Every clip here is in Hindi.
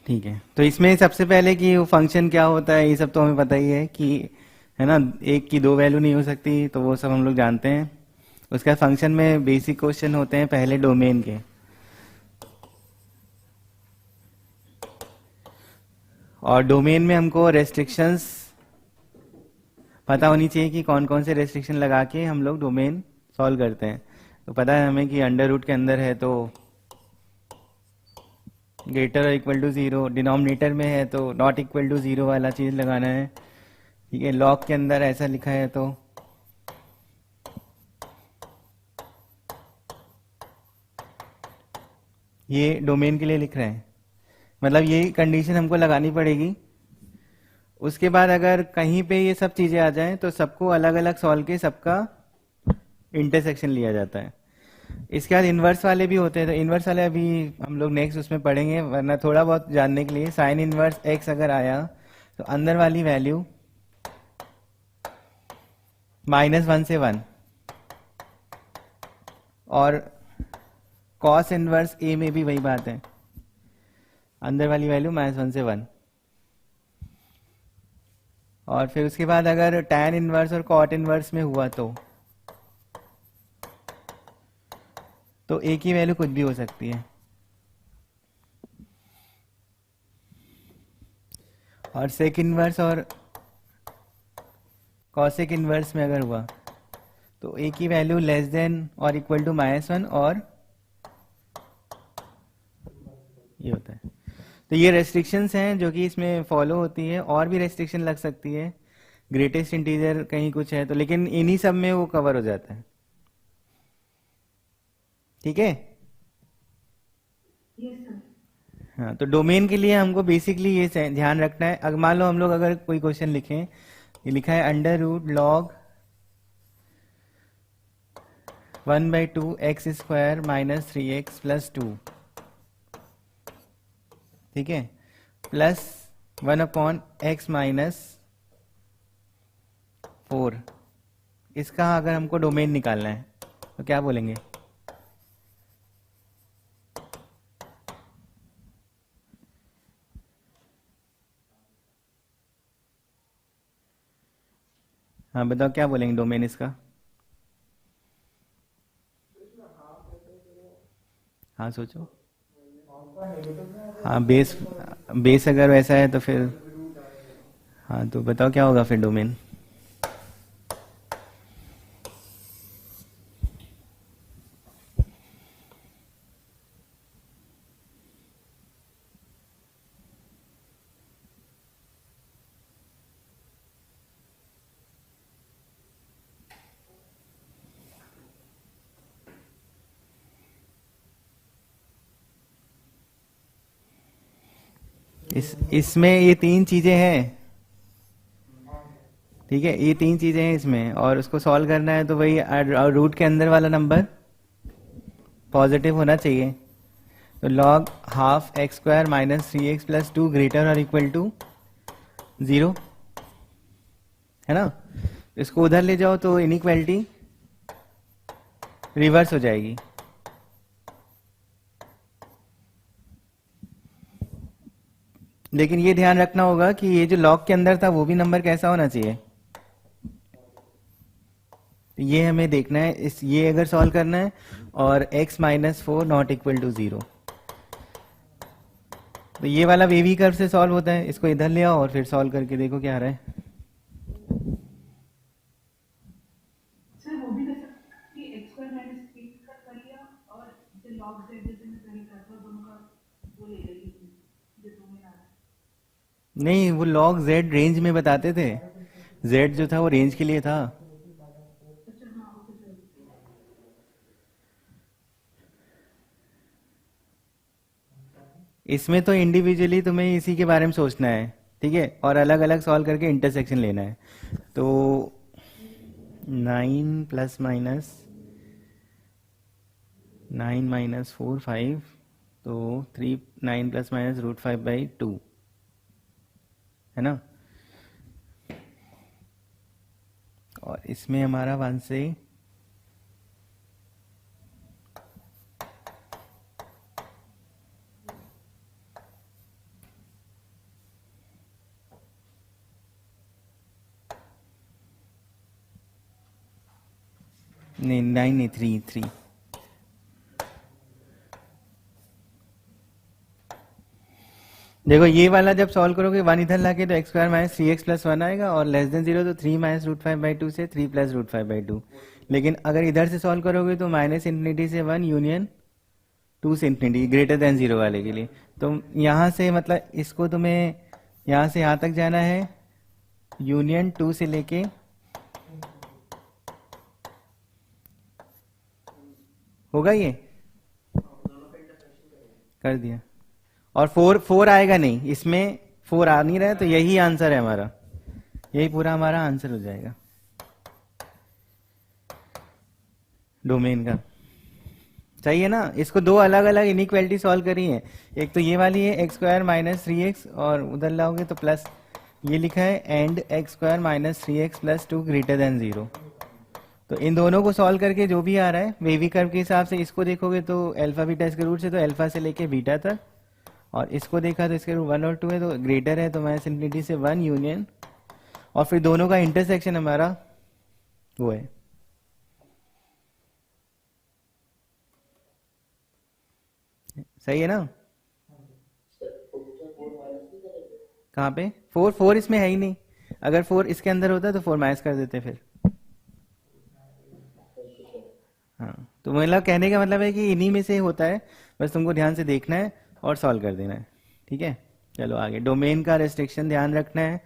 ठीक है, तो इसमें सबसे पहले कि वो फंक्शन क्या होता है ये सब तो हमें पता ही है कि, है ना, एक की दो वैल्यू नहीं हो सकती, तो वो सब हम लोग जानते हैं। उसका फंक्शन में बेसिक क्वेश्चन होते हैं पहले डोमेन के। और डोमेन में हमको रेस्ट्रिक्शंस पता होनी चाहिए कि कौन कौन से रेस्ट्रिक्शन लगा के हम लोग डोमेन सॉल्व करते हैं। तो पता है हमें कि अंडर रूट के अंदर है तो ग्रेटर और इक्वल टू ज़ीरो, डिनोमिनेटर में है तो नॉट इक्वल टू ज़ीरो वाला चीज़ लगाना है। ठीक है, लॉग के अंदर ऐसा लिखा है तो ये डोमेन के लिए लिख रहे हैं, मतलब ये कंडीशन हमको लगानी पड़ेगी। उसके बाद अगर कहीं पे ये सब चीज़ें आ जाएं तो सबको अलग अलग सॉल्व के सबका इंटरसेक्शन लिया जाता है। इसके बाद इन्वर्स वाले भी होते हैं, तो इन्वर्स वाले अभी हम लोग नेक्स्ट उसमें पढ़ेंगे, वरना थोड़ा बहुत जानने के लिए साइन इन्वर्स एक्स अगर आया तो अंदर वाली वैल्यू -1 से 1, और कॉस इन्वर्स ए में भी वही बात है, अंदर वाली वैल्यू -1 से 1। और फिर उसके बाद अगर tan इन्वर्स और कॉट इन्वर्स में हुआ तो ए की वैल्यू कुछ भी हो सकती है। और सेक इन्वर्स और कॉसेक इन्वर्स में अगर हुआ तो ए की वैल्यू लेस देन और इक्वल टू -1, और ये होता है। तो ये रेस्ट्रिक्शंस हैं जो कि इसमें फॉलो होती है, और भी रेस्ट्रिक्शन लग सकती है, ग्रेटेस्ट इंटीजर कहीं कुछ है तो, लेकिन इन्हीं सब में वो कवर हो जाता है। ठीक है। हाँ, तो डोमेन के लिए हमको बेसिकली ये ध्यान रखना है। अगर मान लो हम लोग अगर कोई क्वेश्चन लिखें, ये लिखा है under root log 1/2 x square -3x + 2, ठीक है, प्लस 1/x -4, इसका अगर हमको डोमेन निकालना है तो क्या बोलेंगे? हाँ बताओ क्या बोलेंगे डोमेन इसका? हाँ सोचो। हाँ बेस, बेस अगर वैसा है तो फिर, हाँ तो बताओ क्या होगा फिर डोमेन? इसमें ये तीन चीजें हैं। ठीक है, ये तीन चीजें हैं इसमें, और उसको सॉल्व करना है तो वही रूट के अंदर वाला नंबर पॉजिटिव होना चाहिए। तो log half x square -3x + 2 greater और इक्वल टू 0, है ना। इसको उधर ले जाओ तो इनइक्वालिटी रिवर्स हो जाएगी। लेकिन ये ध्यान रखना होगा कि ये जो लॉग के अंदर था वो भी नंबर कैसा होना चाहिए, ये हमें देखना है। इस ये अगर सॉल्व करना है, और x -4 नॉट इक्वल टू 0, तो ये वाला वेवी कर्व से सॉल्व होता है। इसको इधर ले आओ और फिर सॉल्व करके देखो क्या आ रहा है। सर वो भी कर सकते हैं कि एक्स स्क्वायर माइनस थ्री कर लिया, और जैसे लॉग जेड जैसे मैं पहले करता था दोनों का वो ले लेगी जो तुम्हें आ रहा है। नहीं, वो लॉग z रेंज में बताते थे, z जो था वो रेंज के लिए था। अच्छा हाँ ओके सर। इसमें तो इंडिविजुअली तुम्हें इसी के बारे में सोचना है, ठीक है, और अलग अलग सॉल्व करके इंटरसेक्शन लेना है। तो 9 प्लस माइनस 9 - 4 5, तो 3 9 प्लस माइनस √5/2, है ना। और इसमें हमारा 1 से नहीं 9 नहीं 3 3। देखो ये वाला जब सॉल्व करोगे वन इधर लाके तो x square minus three x plus one आएगा, और लेस देन जीरो तो three minus root five by two से three plus root five by two. लेकिन अगर इधर से सॉल्व करोगे तो माइनस इन्फिनिटी से वन यूनियन टू से इन्फिनिटी ग्रेटर देन जीरो वाले के लिए। तो यहाँ से मतलब इसको तुम्हें यहाँ से यहाँ तक जाना है, यूनियन टू से लेके होगा ये कर दिया। और फोर फोर आएगा नहीं इसमें, फोर आ नहीं रहा है, तो यही आंसर है हमारा, यही पूरा हमारा आंसर हो जाएगा डोमेन का। चाहिए ना, इसको दो अलग अलग इनइक्वालिटी सॉल्व करी है। एक तो ये वाली है x square minus three x, और उधर लाओगे तो प्लस ये लिखा है and x square minus three x plus two greater than zero. तो इन दोनों को सॉल्व करके जो भी आ रहा है वेवी कर्व के हिसाब से, इसको देखोगे तो अल्फा बीटा इसके रूट से, तो अल्फा से लेके बीटा तक, और इसको देखा तो इसके रूट वन और टू है, तो ग्रेटर है तो माइनस इन्फिनिटी से वन यूनियन, और फिर दोनों का इंटरसेक्शन हमारा वो है। सही है ना? कहाँ पे फोर? फोर इसमें है ही नहीं, अगर फोर इसके अंदर होता तो फोर माइनस कर देते फिर। हाँ, तो मतलब कहने का मतलब है कि इन्हीं में से होता है, बस तुमको ध्यान से देखना है और सॉल्व कर देना है। ठीक है, चलो आगे। डोमेन का रेस्ट्रिक्शन ध्यान रखना है।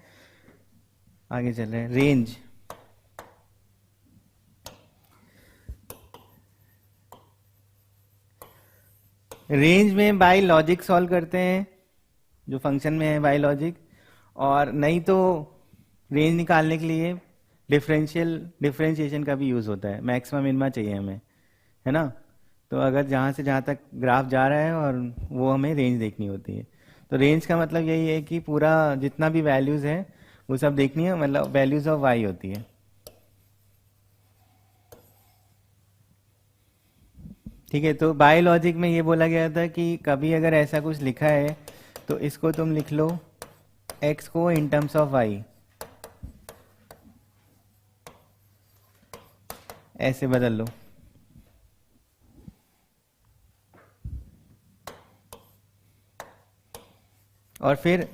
आगे चल रहे हैं, रेंज। रेंज में बाय लॉजिक सॉल्व करते हैं, जो फंक्शन में है बाय लॉजिक, और नहीं तो रेंज निकालने के लिए डिफरेंशिएशन का भी यूज होता है। मैक्सिमम मिनिमा चाहिए हमें, है ना? तो अगर जहाँ से जहाँ तक ग्राफ जा रहा है और वो हमें रेंज देखनी होती है। तो रेंज का मतलब यही है कि पूरा जितना भी वैल्यूज है वो सब देखनी है, मतलब वैल्यूज ऑफ वाई होती है। ठीक है, तो बायोलॉजिक में ये बोला गया था कि कभी अगर ऐसा कुछ लिखा है तो इसको तुम लिख लो एक्स को इन टर्म्स ऑफ वाई, ऐसे बदल लो। और फिर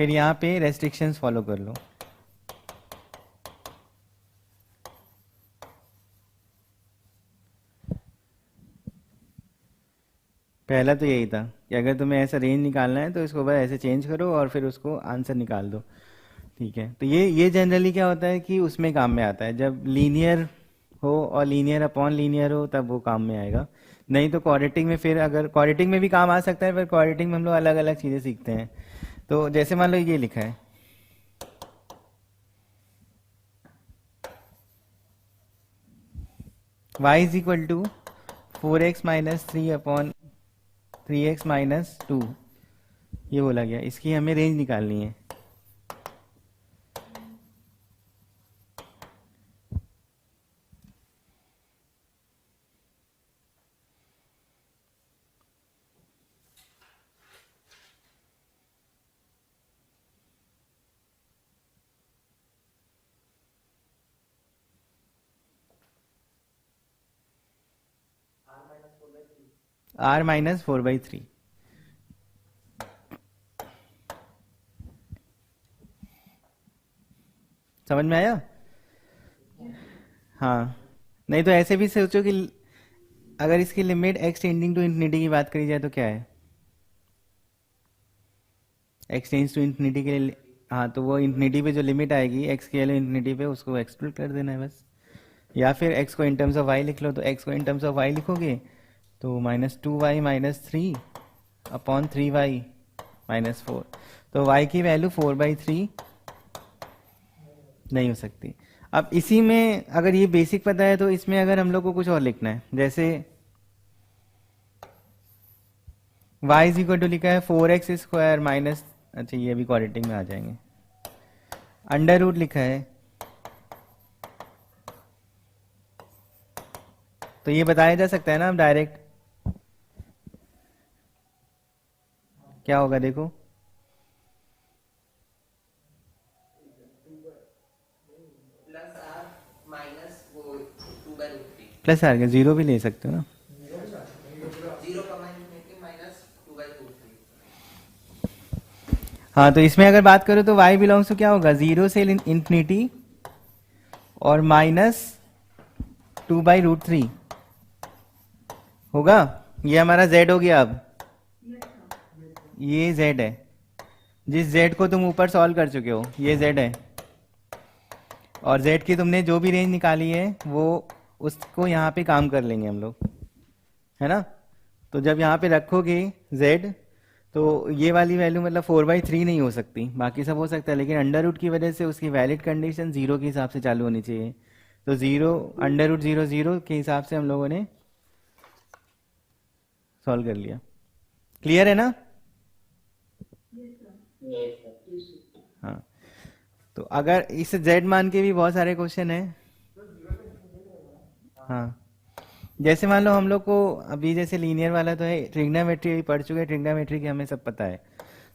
यहाँ पे रेस्ट्रिक्शंस फॉलो कर लो। पहला तो यही था कि अगर तुम्हें ऐसा रेंज निकालना है तो इसको बस ऐसे चेंज करो और फिर उसको आंसर निकाल दो। ठीक है, तो ये जनरली क्या होता है कि उसमें काम में आता है, जब लीनियर हो और लीनियर अपॉन लीनियर हो तब वो काम में आएगा। नहीं तो क्वाड्रेटिक में, फिर अगर क्वाड्रेटिक में भी काम आ सकता है, पर क्वाड्रेटिक में हम लोग अलग अलग चीज़ें सीखते हैं। तो जैसे मान लो ये लिखा है y is equal to four x minus three upon three x minus two, ये बोला गया, इसकी हमें रेंज निकालनी है। r minus four by three. समझ में आया? हाँ, नहीं तो ऐसे भी सोचो कि अगर इसकी limit x tending to infinity की बात करी जाए तो क्या है, x टेंड्स टू इन्फिनिटी के लिए। हाँ, तो वो इन्फिनिटी पे जो लिमिट आएगी x के लिए इन्फिनिटी पे, उसको एक्सक्लूड कर देना है बस। या फिर x को इन टर्म्स ऑफ y लिख लो, तो x को इन टर्म्स ऑफ y लिखोगे तो minus two y minus three upon three y minus four, तो y की वैल्यू फोर बाई थ्री नहीं हो सकती। अब इसी में अगर ये बेसिक पता है तो इसमें अगर हम लोग को कुछ और लिखना है, जैसे y इज इक्वल टू लिखा है फोर एक्स स्क्वायर माइनस, अच्छा ये भी क्वाड्रेटिक में आ जाएंगे, अंडर रूट लिखा है, तो ये बताया जा सकता है ना अब डायरेक्ट क्या होगा। देखो प्लस आर माइनस वो two by root three. Plus आ गया, जीरो भी ले सकते हो ना। हाँ, तो इसमें अगर बात करो तो y बिलोंग्स टू क्या होगा, जीरो से इंफिनिटी और माइनस 2/√3 होगा। ये हमारा z हो गया। अब ये z है, जिस z को तुम ऊपर सॉल्व कर चुके हो, ये z है। और z की तुमने जो भी रेंज निकाली है वो उसको यहाँ पे काम कर लेंगे हम लोग, है ना। तो जब यहाँ पे रखोगे z, तो ये वाली वैल्यू मतलब 4/3 नहीं हो सकती, बाकी सब हो सकता है, लेकिन अंडर रूट की वजह से उसकी वैलिड कंडीशन जीरो के हिसाब से चालू होनी चाहिए। तो जीरो √0 के हिसाब से हम लोगों ने सॉल्व कर लिया। क्लियर है ना। हाँ, तो अगर इस z मान के भी बहुत सारे क्वेश्चन है। हाँ, जैसे मान लो हम लोग को अभी जैसे लीनियर वाला तो है, ट्रिग्नोमेट्री पढ़ चुके हैं, ट्रिग्नोमेट्री की हमें सब पता है।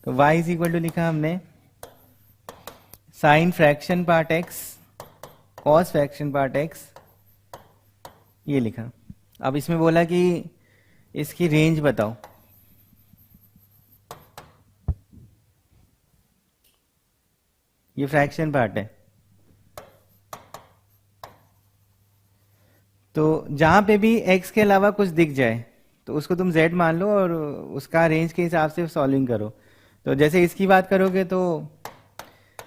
तो y इज इक्वल टू लिखा हमने sine fraction part x cos fraction part x, ये लिखा। अब इसमें बोला कि इसकी रेंज बताओ। ये फ्रैक्शन पार्ट है, तो जहां पे भी x के अलावा कुछ दिख जाए तो उसको तुम z मान लो और उसका रेंज के हिसाब से सॉल्विंग करो। तो जैसे इसकी बात करोगे तो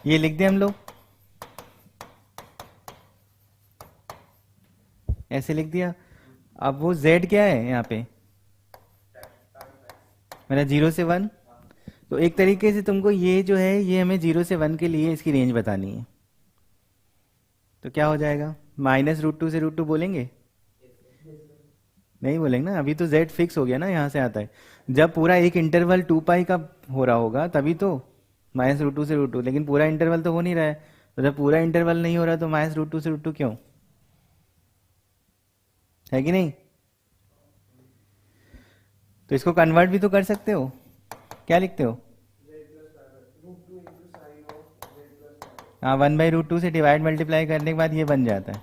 ये लिख दें हम लोग, ऐसे लिख दिया। अब वो z क्या है यहाँ पे, मेरा 0 से 1। तो एक तरीके से तुमको ये जो है ये हमें 0 से 1 के लिए इसकी रेंज बतानी है। तो क्या हो जाएगा, -√2 से √2 बोलेंगे, नहीं बोलेंगे ना, अभी तो z फिक्स हो गया ना, यहाँ से आता है। जब पूरा एक इंटरवल 2π का हो रहा होगा तभी तो -√2 से √2, लेकिन पूरा इंटरवल तो हो नहीं रहा है। तो जब पूरा इंटरवल नहीं हो रहा तो -√2 से √2 क्यों, है कि नहीं। तो इसको कन्वर्ट भी तो कर सकते हो, क्या लिखते हो। हाँ, 1/√2 से डिवाइड मल्टीप्लाई करने के बाद ये बन जाता है।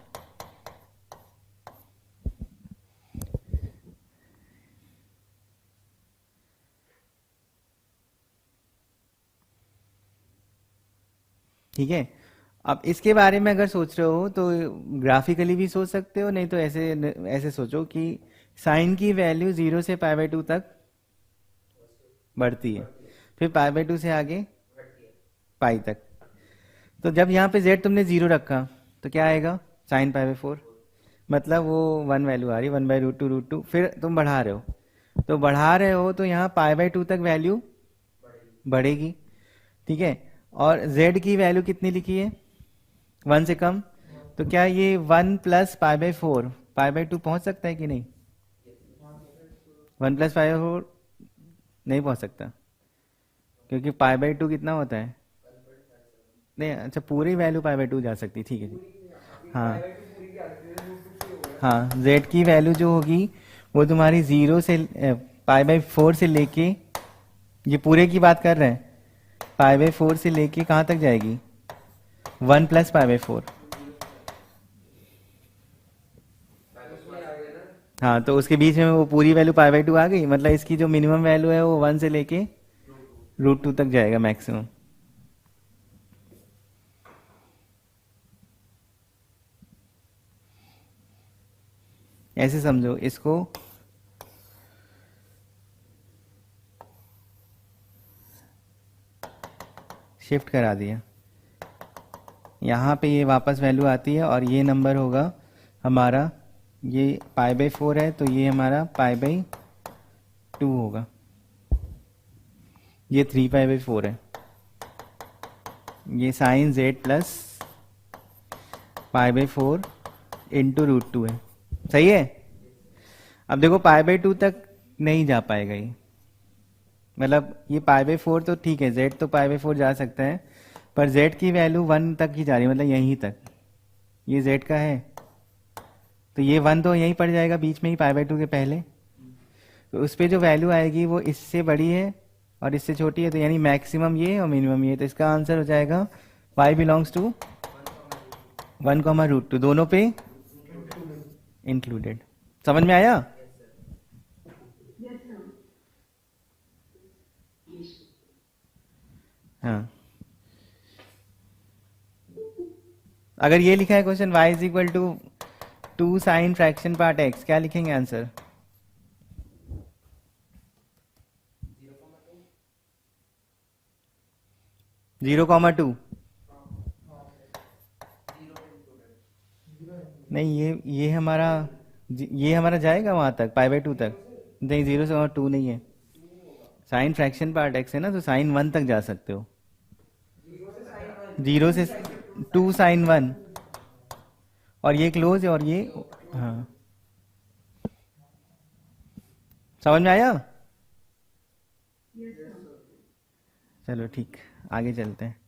ठीक है। अब इसके बारे में अगर सोच रहे हो तो ग्राफिकली भी सोच सकते हो, नहीं तो ऐसे ऐसे सोचो कि साइन की वैल्यू 0 से π/2 तक बढ़ती है, फिर π/2 से आगे पाई तक। तो जब यहाँ पे z तुमने 0 रखा तो क्या आएगा, साइन π/4, मतलब वो 1 वैल्यू आ रही है, 1/√2 फिर तुम बढ़ा रहे हो, तो बढ़ा रहे हो तो यहाँ π/2 तक वैल्यू बढ़ेगी। ठीक है, और z की वैल्यू कितनी लिखी है, 1 से कम। तो क्या ये 1 + π/4 π/2 पहुंच सकता है कि नहीं, 1 + π/4 नहीं पहुंच सकता, क्योंकि π/2 कितना होता है, नहीं अच्छा पूरी वैल्यू π/2 जा सकती, ठीक है जी। हाँ हाँ, z की वैल्यू जो होगी वो तुम्हारी 0 से π/4 से लेके, ये पूरे की बात कर रहे हैं, π/4 से लेके कहाँ तक जाएगी, 1 + π/4। हाँ, तो उसके बीच में वो पूरी वैल्यू π/2 आ गई, मतलब इसकी जो मिनिमम वैल्यू है वो 1 से लेके √2 तक जाएगा मैक्सिमम। ऐसे समझो इसको, शिफ्ट करा दिया, यहाँ पे ये वापस वैल्यू आती है और ये नंबर होगा हमारा, ये π/4 है तो ये हमारा π/2 होगा, ये 3π/4 है, ये साइन z प्लस π/4 इंटू √2 है, सही है। अब देखो π/2 तक नहीं जा पाएगा ये, मतलब ये π/4 तो ठीक है, z तो π/4 जा सकता है, पर z की वैल्यू 1 तक ही जा रही है, मतलब यहीं तक, ये z का है तो ये 1 तो यहीं पड़ जाएगा बीच में ही π/2 के पहले, तो उस पर जो वैल्यू आएगी वो इससे बड़ी है और इससे छोटी है, तो यानी मैक्सिमम ये और मिनिमम ये, तो इसका आंसर हो जाएगा y बिलोंग्स टू 1, √2 दोनों पे इंक्लूडेड। समझ में आया? Yes sir. हाँ, अगर ये लिखा है question y is equal to 2 sine fraction part x, क्या लिखेंगे आंसर? 0,2। नहीं, ये हमारा जाएगा वहां तक, π/2 तक। नहीं, 0 से और 2 नहीं है। साइन फ्रैक्शन पार्ट x है ना, तो साइन 1 तक जा सकते हो। 0 से 2 साइन 1, और ये क्लोज है, और ये, हाँ, समझ में आया? Yes sir. चलो ठीक, आगे चलते हैं।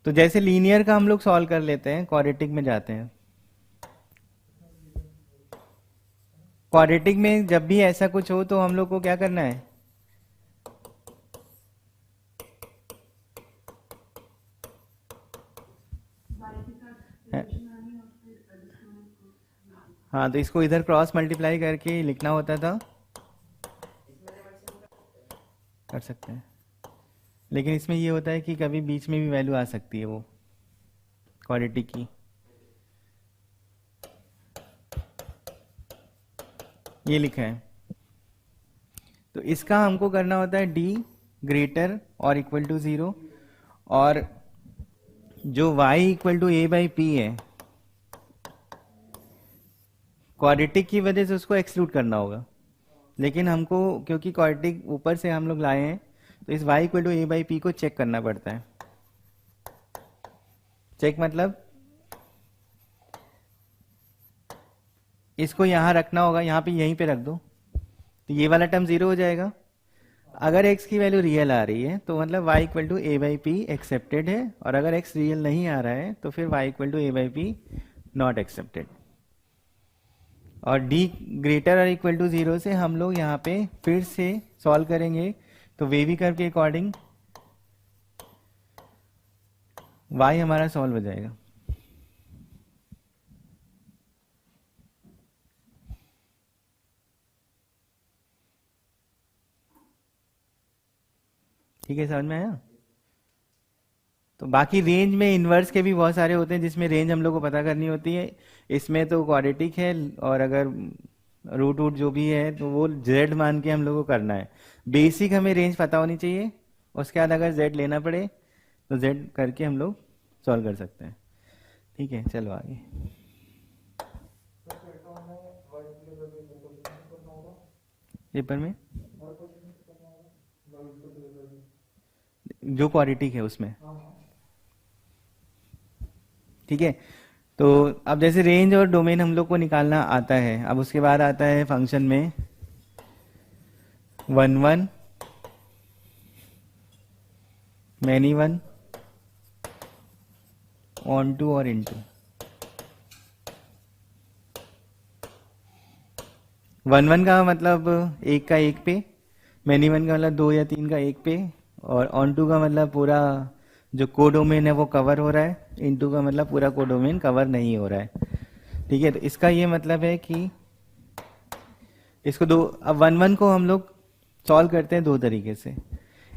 तो जैसे लीनियर का हम लोग सॉल्व कर लेते हैं, क्वाड्रेटिक में जाते हैं। क्वाड्रेटिक में जब भी ऐसा कुछ हो तो हम लोग को क्या करना है? वाई के साथ रिलेशन आनी और फिर एडिशनल। हाँ, तो इसको इधर क्रॉस मल्टीप्लाई करके लिखना होता था, कर सकते हैं। लेकिन इसमें ये होता है कि कभी बीच में भी वैल्यू आ सकती है वो क्वाड्रेटिक की। ये लिखा है, तो इसका हमको करना होता है d ग्रेटर और इक्वल टू 0, और जो y इक्वल टू a/p है, क्वाड्रेटिक की वजह से उसको एक्सक्लूड करना होगा। लेकिन हमको, क्योंकि क्वाड्रेटिक ऊपर से हम लोग लाए हैं, तो इस y इक्वल टू a/p को चेक करना पड़ता है। चेक मतलब इसको यहां रखना होगा, यहां पे यहीं पे रख दो, तो ये वाला टर्म 0 हो जाएगा। अगर x की वैल्यू रियल आ रही है तो मतलब y equal to a/p accepted है, और अगर x रियल नहीं आ रहा है तो फिर y equal to a/p not accepted. और d ग्रेटर और इक्वल टू 0 से हम लोग यहाँ पे फिर से सॉल्व करेंगे, तो वेवी कर्व के अकॉर्डिंग y हमारा सॉल्व हो जाएगा। ठीक है, समझ में आया? तो बाकी रेंज में इन्वर्स के भी बहुत सारे होते हैं, जिसमें रेंज हम लोग को पता करनी होती है। इसमें तो क्वाड्रेटिक है, और अगर रूट वूट जो भी है तो वो z मान के हम लोग को करना है। बेसिक हमें रेंज पता होनी चाहिए, उसके बाद अगर z लेना पड़े तो z करके हम लोग सॉल्व कर सकते हैं। ठीक है, चलो आगे। पेपर में जो क्वाड्रेटिक है उसमें, ठीक है। तो अब जैसे रेंज और डोमेन हम लोग को निकालना आता है, अब उसके बाद आता है फंक्शन में 1 1 मैनी 1 ऑन टू और इन टू। 1 1 का मतलब एक का एक पे, मैनी 1 का मतलब 2 या 3 का एक पे, और ऑन टू का मतलब पूरा जो कोडोमेन है वो कवर हो रहा है, इनटू का मतलब पूरा कोडोमेन कवर नहीं हो रहा है। ठीक है, तो इसका ये मतलब है कि इसको दो, अब 1 1 को हम लोग सॉल्व करते हैं दो तरीके से।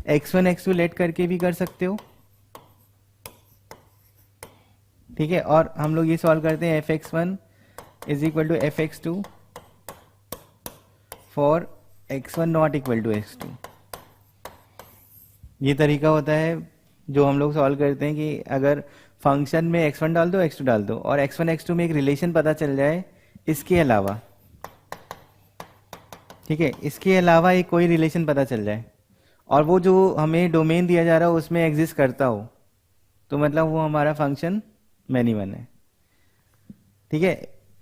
x1 x2 लेट करके भी कर सकते हो, ठीक है, और हम लोग ये सॉल्व करते हैं fx1 is equal to fx2 for x1 not equal to x2। ये तरीका होता है जो हम लोग सॉल्व करते हैं कि अगर फंक्शन में x1 डाल दो x2 डाल दो, और x1 x2 में एक रिलेशन पता चल जाए इसके अलावा, ठीक है, इसके अलावा एक कोई रिलेशन पता चल जाए, और वो जो हमें डोमेन दिया जा रहा हो उसमें एग्जिस्ट करता हो, तो मतलब वो हमारा फंक्शन मैनी वन है। ठीक है,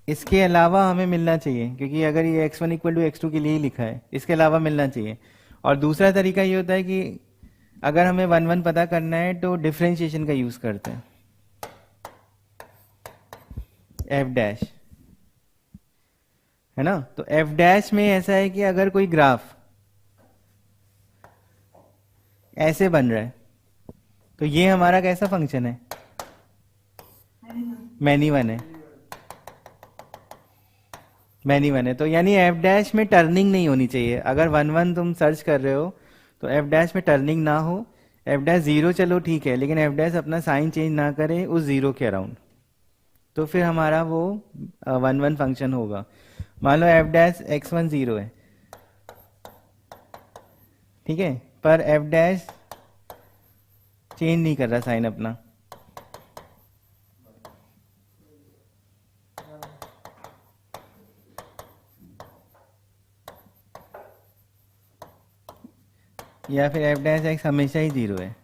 इसके अलावा हमें मिलना चाहिए, क्योंकि अगर ये x1 इक्वल टू x2 के लिए ही लिखा है, इसके अलावा मिलना चाहिए। और दूसरा तरीका ये होता है कि अगर हमें 1 1 पता करना है तो डिफरेंशिएशन का यूज करते हैं, f डैश, है ना। तो f डैश में ऐसा है कि अगर कोई ग्राफ ऐसे बन रहा है तो ये हमारा कैसा फंक्शन है, मैनी वन है। मैनी वन है, तो यानी एफ डैश में टर्निंग नहीं होनी चाहिए। अगर वन वन तुम सर्च कर रहे हो तो एफ डैश में टर्निंग ना हो। एफ डैश जीरो चलो ठीक है, लेकिन एफ डैश अपना साइन चेंज ना करे उस जीरो के अराउंड, तो फिर हमारा वो वन वन फंक्शन होगा। मान लो f dash x one zero है, ठीक है, पर एफ डैश चेंज नहीं कर रहा साइन अपना, या फिर एफ डैश एक्स हमेशा ही जीरो है,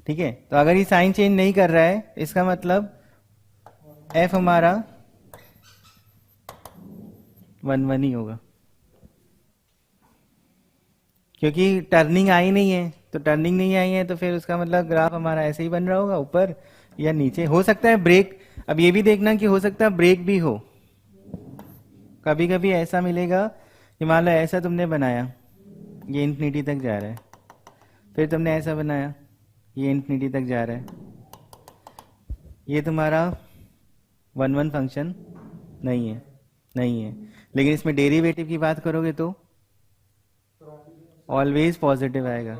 ठीक है। तो अगर ये साइन चेंज नहीं कर रहा है, इसका मतलब एफ हमारा वन वन ही होगा, क्योंकि टर्निंग आई नहीं है। तो टर्निंग नहीं आई है तो फिर उसका मतलब ग्राफ हमारा ऐसे ही बन रहा होगा, ऊपर या नीचे। हो सकता है ब्रेक, अब ये भी देखना कि हो सकता है ब्रेक भी हो। कभी कभी ऐसा मिलेगा कि मान लो ऐसा तुमने बनाया, ये इन्फिनिटी तक जा रहा है, फिर तुमने ऐसा बनाया, ये इन्फिनिटी तक जा रहा है, ये तुम्हारा वन वन फंक्शन नहीं है, नहीं है। लेकिन इसमें डेरिवेटिव की बात करोगे तो ऑलवेज पॉजिटिव आएगा,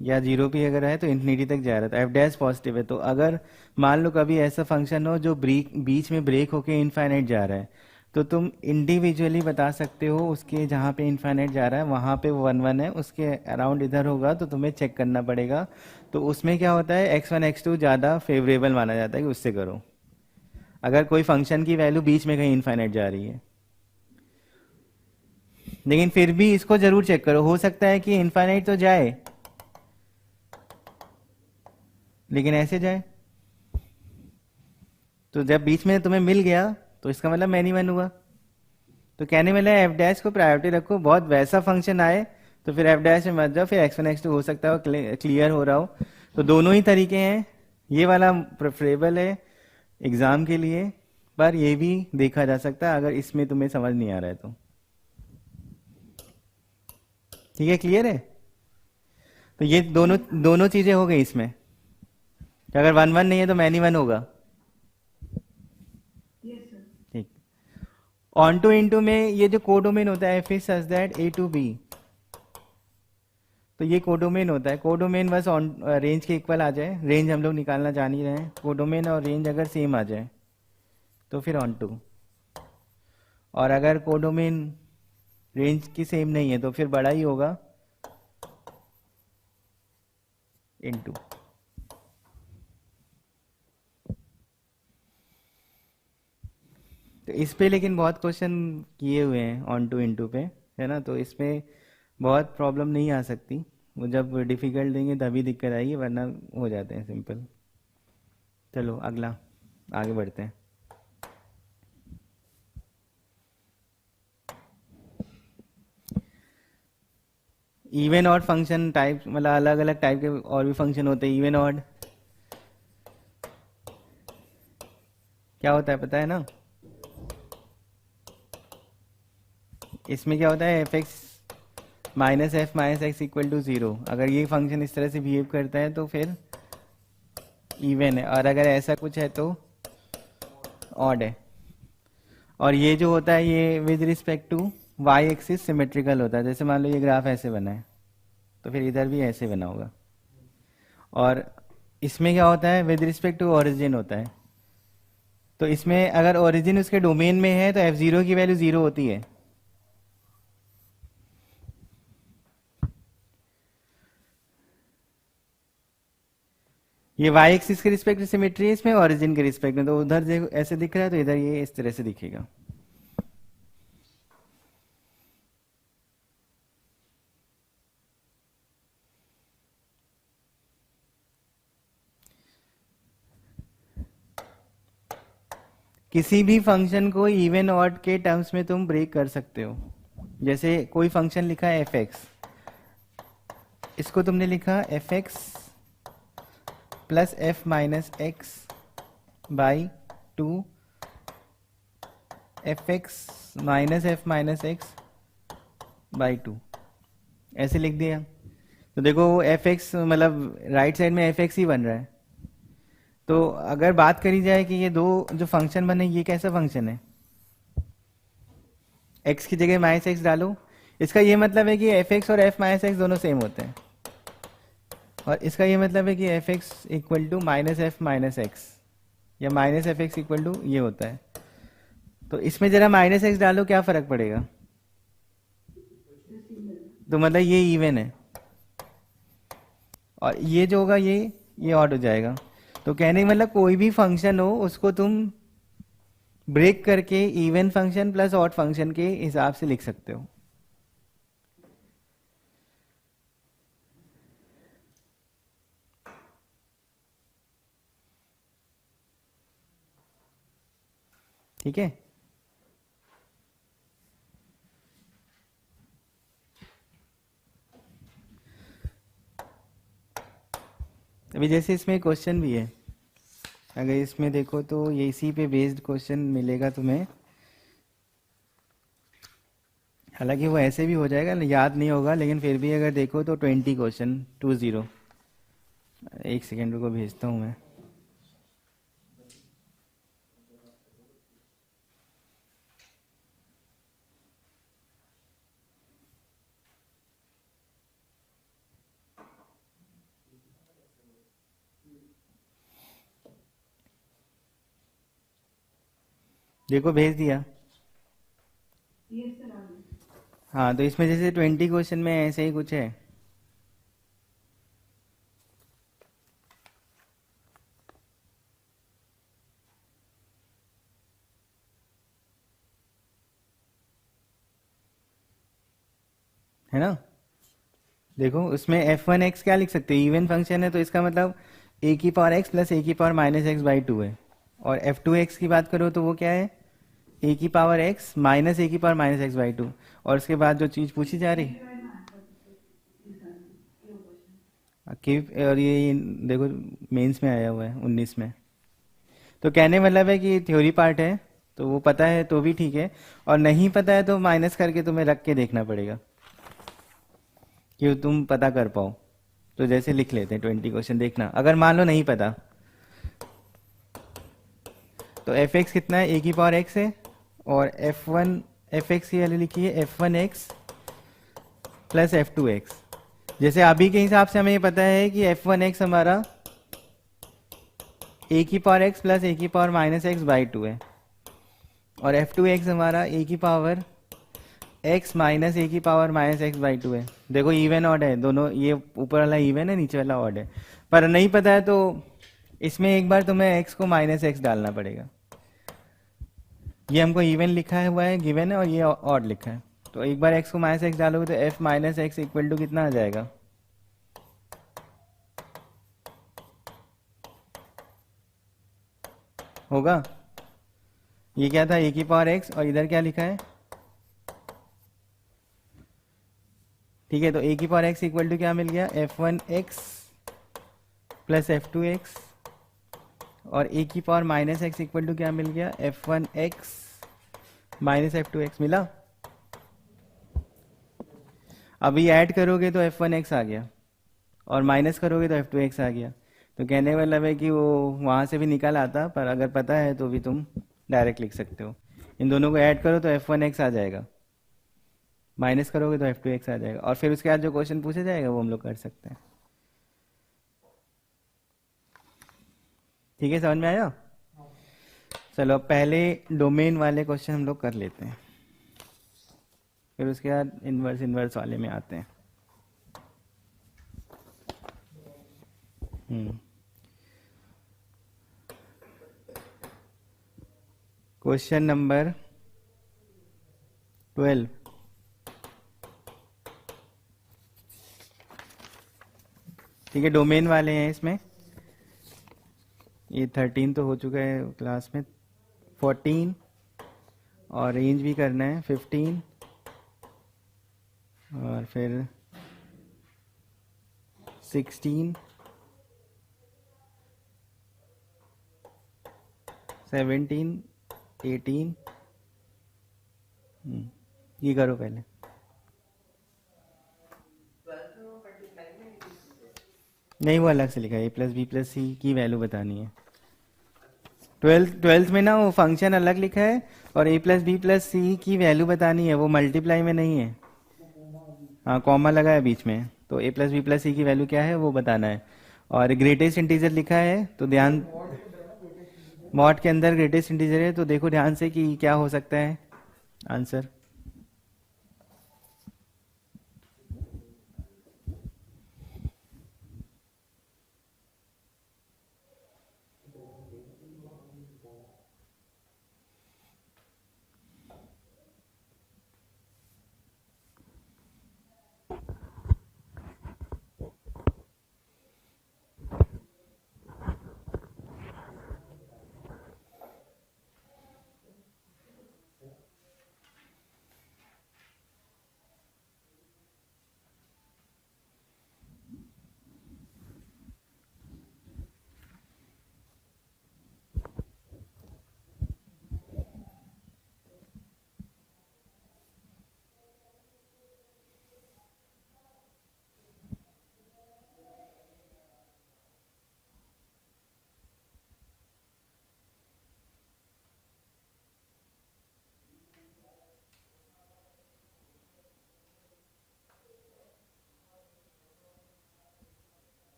या जीरो भी अगर है तो इन्फिनिटी तक जा रहा है, तो एफ डैश पॉजिटिव है। तो अगर मान लो कभी ऐसा फंक्शन हो जो बीच में ब्रेक होके इनफाइनाइट जा रहा है, तो तुम इंडिविजुअली बता सकते हो उसके जहाँ पे इनफाइनाइट जा रहा है वहाँ पे वन वन है, उसके अराउंड इधर होगा तो तुम्हें चेक करना पड़ेगा। तो उसमें क्या होता है, एक्स वन एक्स टू ज़्यादा फेवरेबल माना जाता है कि उससे करो, अगर कोई फंक्शन की वैल्यू बीच में कहीं इनफाइनाइट जा रही है। लेकिन फिर भी इसको जरूर चेक करो, हो सकता है कि इनफाइनाइट तो जाए लेकिन ऐसे जाए, तो जब बीच में तुम्हें मिल गया तो इसका मतलब मैनी वन हुआ। तो कहने वाला है एफ डैश को प्रायोरिटी रखो, बहुत वैसा फंक्शन आए तो फिर एफ डैश में मत जाओ, फिर एक्स वन एक्स टू हो सकता है क्लियर हो रहा हो। तो दोनों ही तरीके हैं, ये वाला प्रेफरेबल है एग्जाम के लिए, पर ये भी देखा जा सकता है अगर इसमें तुम्हें समझ नहीं आ रहा है तो। ठीक है, क्लियर है। तो ये दोनों दोनों चीजें हो गई इसमें, कि अगर वन वन नहीं है तो मैनी वन होगा। Yes sir. ठीक, ऑन टू इनटू में ये जो कोडोमेन होता है F is such that A to B, तो ये कोडोमेन होता है। कोडोमेन बस ऑन रेंज के इक्वल आ जाए, रेंज हम लोग निकालना जान ही रहे हैं, कोडोमेन और रेंज अगर सेम आ जाए तो फिर ऑन टू, और अगर कोडोमेन रेंज की सेम नहीं है तो फिर बड़ा ही होगा इनटू। तो इस पे लेकिन बहुत क्वेश्चन किए हुए हैं ऑन टू इनटू पे, है ना, तो इसमें बहुत प्रॉब्लम नहीं आ सकती। वो जब डिफिकल्ट देंगे तभी दिक्कत आएगी, वरना हो जाते हैं सिंपल। चलो अगला आगे बढ़ते हैं। इवन ऑड फंक्शन टाइप, मतलब अलग अलग टाइप के और भी फंक्शन होते हैं। इवन ऑड क्या होता है पता है ना, इसमें क्या होता है F x minus F minus x equal to zero, अगर ये फंक्शन इस तरह से बिहेव करता है तो फिर इवन है, और अगर ऐसा कुछ है तो ऑड है। और ये जो होता है ये with respect to y axis symmetrical होता है। जैसे मान लो ये ग्राफ ऐसे बना है तो फिर इधर भी ऐसे बना होगा। और इसमें क्या होता है, विद रिस्पेक्ट टू ओरिजिन होता है। तो इसमें अगर ओरिजिन उसके डोमेन में है तो एफ जीरो की वैल्यू जीरो होती है। ये वाई एक्सिस के रिस्पेक्ट में सिमेट्री है, इसमें ओरिजिन के रिस्पेक्ट में, तो उधर ऐसे दिख रहा है तो इधर ये इस तरह से दिखेगा। किसी भी फंक्शन को इवन ऑड के टर्म्स में तुम ब्रेक कर सकते हो। जैसे कोई फंक्शन लिखा है एफ एक्स, इसको तुमने लिखा F x plus F minus x by two F x minus x by two, ऐसे लिख दिया। तो देखो एफ एक्स मतलब राइट साइड में एफ एक्स ही बन रहा है, तो अगर बात करी जाए कि ये दो जो फंक्शन बने, ये कैसा फंक्शन है, x की जगह माइनस एक्स डालो, इसका ये मतलब है कि एफ एक्स और एफ माइनस एक्स दोनों सेम होते हैं, और इसका ये मतलब है कि f x equal to minus F minus x, या minus f x equal to ये होता है। तो इसमें जरा माइनस एक्स डालो, क्या फर्क पड़ेगा, तो मतलब ये इवन है, और ये जो होगा ये ऑड हो जाएगा। तो कहने का मतलब कोई भी फंक्शन हो उसको तुम ब्रेक करके even function plus odd function के हिसाब से लिख सकते हो। ठीक है, अभी जैसे इसमें क्वेश्चन भी है, अगर इसमें देखो तो ये इसी पे बेस्ड क्वेश्चन मिलेगा तुम्हें, हालांकि वो ऐसे भी हो जाएगा, याद नहीं होगा, लेकिन फिर भी अगर देखो तो 20 क्वेश्चन 20, एक सेकेंड को भेजता हूँ मैं। देखो भेज दिया। ये सर आ गई। हाँ, तो इसमें जैसे 20 क्वेश्चन में ऐसे ही कुछ है ना। देखो उसमें f1x क्या लिख सकते हैं, इवन फंक्शन है, तो इसका मतलब a की पावर x प्लस a की power minus x by two है। और f2x की बात करो तो वो क्या है, a की पावर x माइनस a की power minus x by two. और उसके बाद जो चीज़ पूछी जा रही और ये देखो मेंस में आया हुआ है 19 में। तो कहने मतलब है कि थ्योरी पार्ट है तो वो पता है तो भी ठीक है, और नहीं पता है तो माइनस करके तुम्हें रख के देखना पड़ेगा कि तुम पता कर पाओ। तो जैसे लिख लेते हैं 20 क्वेश्चन, देखना अगर मान लो नहीं पता तो एफ एक्स कितना है, ए की पावर एक्स है, और एफ वन एफ एक्स की वैल्यू लिखी है f1x प्लस f2x। जैसे अभी के हिसाब से हमें ये पता है कि f1x हमारा a की पावर x प्लस a की power minus x by two है, और f2x हमारा a की पावर x माइनस a की power minus x by two है। देखो इवन ऑड है दोनों, ये ऊपर वाला इवन है, नीचे वाला ऑड है। पर नहीं पता है तो इसमें एक बार तुम्हें x को माइनस एक्स डालना पड़ेगा। ये हमको इवन लिखा हुआ है, गिवन है, और ये ऑड लिखा है, तो एक बार x को माइनस एक्स डालोगे तो f minus x equal to कितना आ जाएगा, होगा ये क्या था, a की पावर x, और इधर क्या लिखा है, ठीक है। तो a की पावर x इक्वल टू क्या मिल गया, f1x प्लस f2x, और a की power minus x equal to क्या मिल गया, f1x माइनस f2x मिला। अभी ऐड करोगे तो f1x आ गया, और माइनस करोगे तो f2x आ गया। तो कहने वाला है कि वो वहाँ से भी निकल आता, पर अगर पता है तो भी तुम डायरेक्ट लिख सकते हो। इन दोनों को ऐड करो तो f1x आ जाएगा, माइनस करोगे तो f2x आ जाएगा, और फिर उसके बाद जो क्वेश्चन पूछा जाएगा वो हम लोग कर सकते हैं। ठीक है, समझ में आया। चलो अब पहले डोमेन वाले क्वेश्चन हम लोग कर लेते हैं, फिर उसके बाद इन्वर्स इन्वर्स वाले में आते हैं। क्वेश्चन नंबर 12, ठीक है, डोमेन वाले हैं इसमें। ये 13 तो हो चुका है क्लास में, 14, और रेंज भी करना है 15, और फिर 16, 17, 18। ये करो पहले। नहीं, वो अलग से लिखा है, a प्लस बी प्लस सी की वैल्यू बतानी है। ट्वेल्थ में ना वो फंक्शन अलग लिखा है, और ए प्लस बी प्लस सी की वैल्यू बतानी है, वो मल्टीप्लाई में नहीं है। हाँ, कॉमा लगा है बीच में, तो ए प्लस बी प्लस सी की वैल्यू क्या है वो बताना है। और ग्रेटेस्ट इंटीजर लिखा है तो ध्यान, मॉड के अंदर ग्रेटेस्ट इंटीजर है, तो देखो ध्यान से कि क्या हो सकता है आंसर।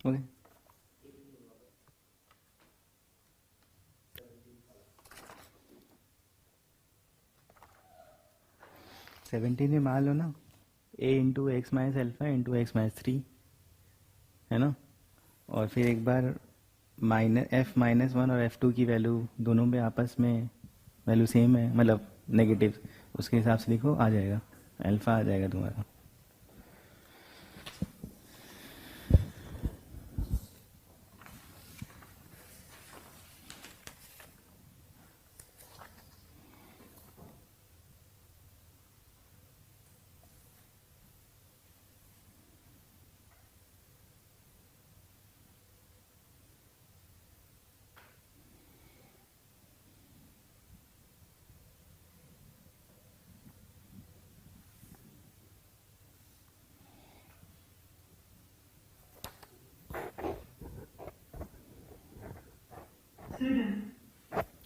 ओके 17 में मान लो ना a into x minus alpha into x minus 3 है ना, और फिर एक बार f-1 और f2 की वैल्यू दोनों में आपस में वैल्यू सेम है, मतलब नेगेटिव, उसके हिसाब से लिखो, आ जाएगा अल्फा आ जाएगा तुम्हारा।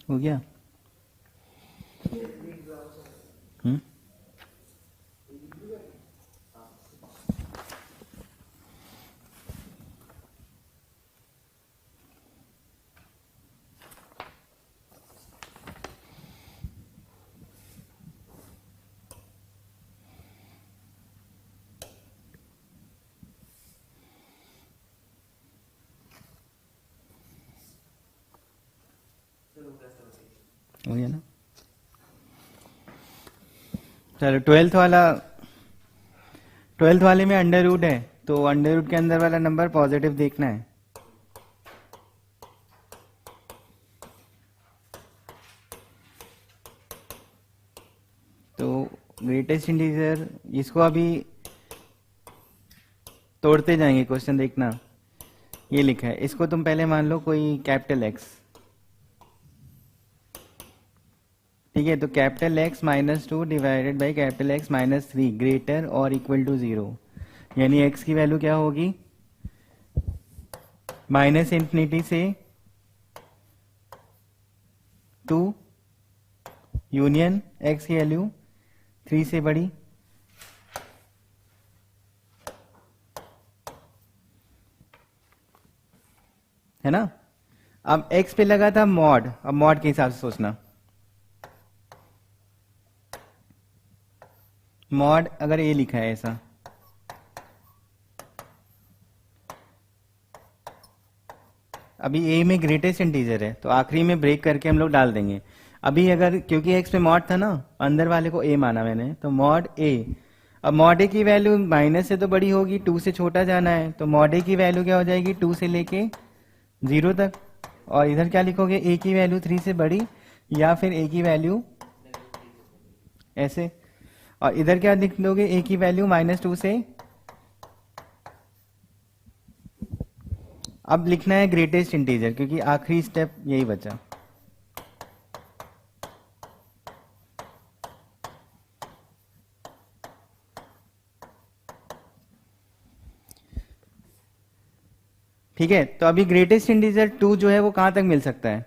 हो गया? हम्म, हो गया ना। चलो 12th वाले में अंडर रूट है, तो अंडर रूट के अंदर वाला नंबर पॉजिटिव देखना है। तो ग्रेटेस्ट इंटीजर, इसको अभी तोड़ते जाएंगे, क्वेश्चन देखना। ये लिखा है, इसको तुम पहले मान लो कोई कैपिटल एक्स, ठीक है, तो capital x minus 2 divided by capital x minus 3 greater और इक्वल टू 0, यानी एक्स की वैल्यू क्या होगी, माइनस इंफिनिटी से 2 यूनियन एक्स की वैल्यू 3 से बड़ी, है ना। अब एक्स पे लगा था मॉड, अब मॉड के हिसाब से सोचना। मॉड अगर ए लिखा है ऐसा, अभी ए में ग्रेटेस्ट इंटीजर है तो आखिरी में ब्रेक करके हम लोग डाल देंगे। अभी अगर क्योंकि एक्स पे मॉड था ना, अंदर वाले को ए माना मैंने, तो मॉड ए। अब मॉड ए की वैल्यू माइनस से तो बड़ी होगी, 2 से छोटा जाना है, तो मॉड ए की वैल्यू क्या हो जाएगी, 2 से लेके 0 तक। और इधर क्या लिखोगे, ए की वैल्यू 3 से बड़ी, या फिर ए की वैल्यू ऐसे, और इधर क्या लिख दोगे, ए की वैल्यू -2 से। अब लिखना है ग्रेटेस्ट इंटीजर, क्योंकि आखिरी स्टेप यही बचा। ठीक है, तो अभी ग्रेटेस्ट इंटीजर 2 जो है वो कहां तक मिल सकता है,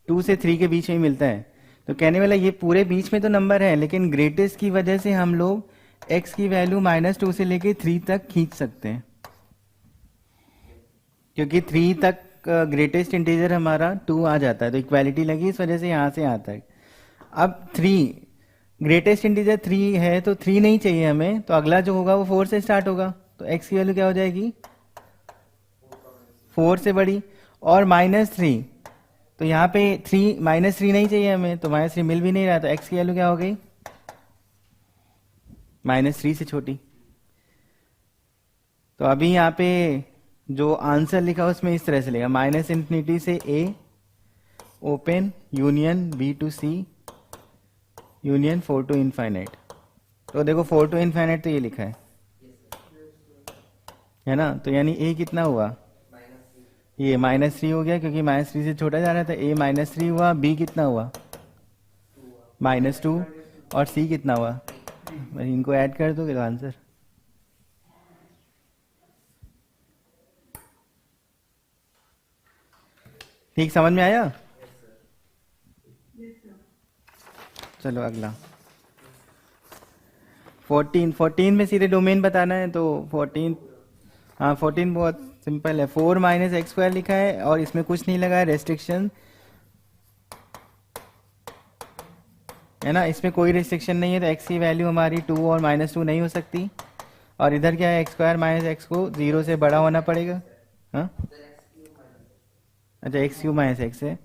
2 से 3 के बीच में ही मिलता है। तो कहने वाला ये पूरे बीच में तो नंबर है, लेकिन ग्रेटेस्ट की वजह से हम लोग x की वैल्यू -2 से लेके 3 तक खींच सकते हैं, क्योंकि 3 तक ग्रेटेस्ट इंटीजर हमारा 2 आ जाता है, तो इक्वालिटी लगी, इस वजह से यहां से यहां तक। अब 3 ग्रेटेस्ट इंटीजर 3 है, तो 3 नहीं चाहिए हमें, तो अगला जो होगा वो 4 से स्टार्ट होगा, तो x की वैल्यू क्या हो जाएगी, 4 से बड़ी, और -3, तो यहाँ पे -3 नहीं चाहिए हमें, तो -3 मिल भी नहीं रहा, तो x की वैल्यू क्या हो गई, -3 से छोटी। तो अभी यहाँ पे जो आंसर लिखा उसमें इस तरह से लिखा, -इंफिनिटी से a open union b to c union 4 to infinite. तो देखो 4 टू इनफाइनाइट तो ये लिखा है ना, तो यानी a कितना हुआ, ये -3 हो गया, क्योंकि -3 से छोटा जा रहा था, a -3 हुआ, b कितना हुआ, -2, और c कितना हुआ, इनको ऐड कर दोगे तो आंसर। ठीक समझ में आया? चलो अगला 14 में सीधे डोमेन बताना है, तो 14, हाँ 14 बहुत सिंपल है, 4 माइनस एक्स स्क्वायर लिखा है और इसमें कुछ नहीं लगा है, रेस्ट्रिक्शन है ना, इसमें कोई रेस्ट्रिक्शन नहीं है, तो एक्स की वैल्यू हमारी 2 और -2 नहीं हो सकती। और इधर क्या है, एक्स स्क्वायर माइनस एक्स को 0 से बड़ा होना पड़ेगा। हाँ अच्छा, एक्स क्यू माइनस एक्स है,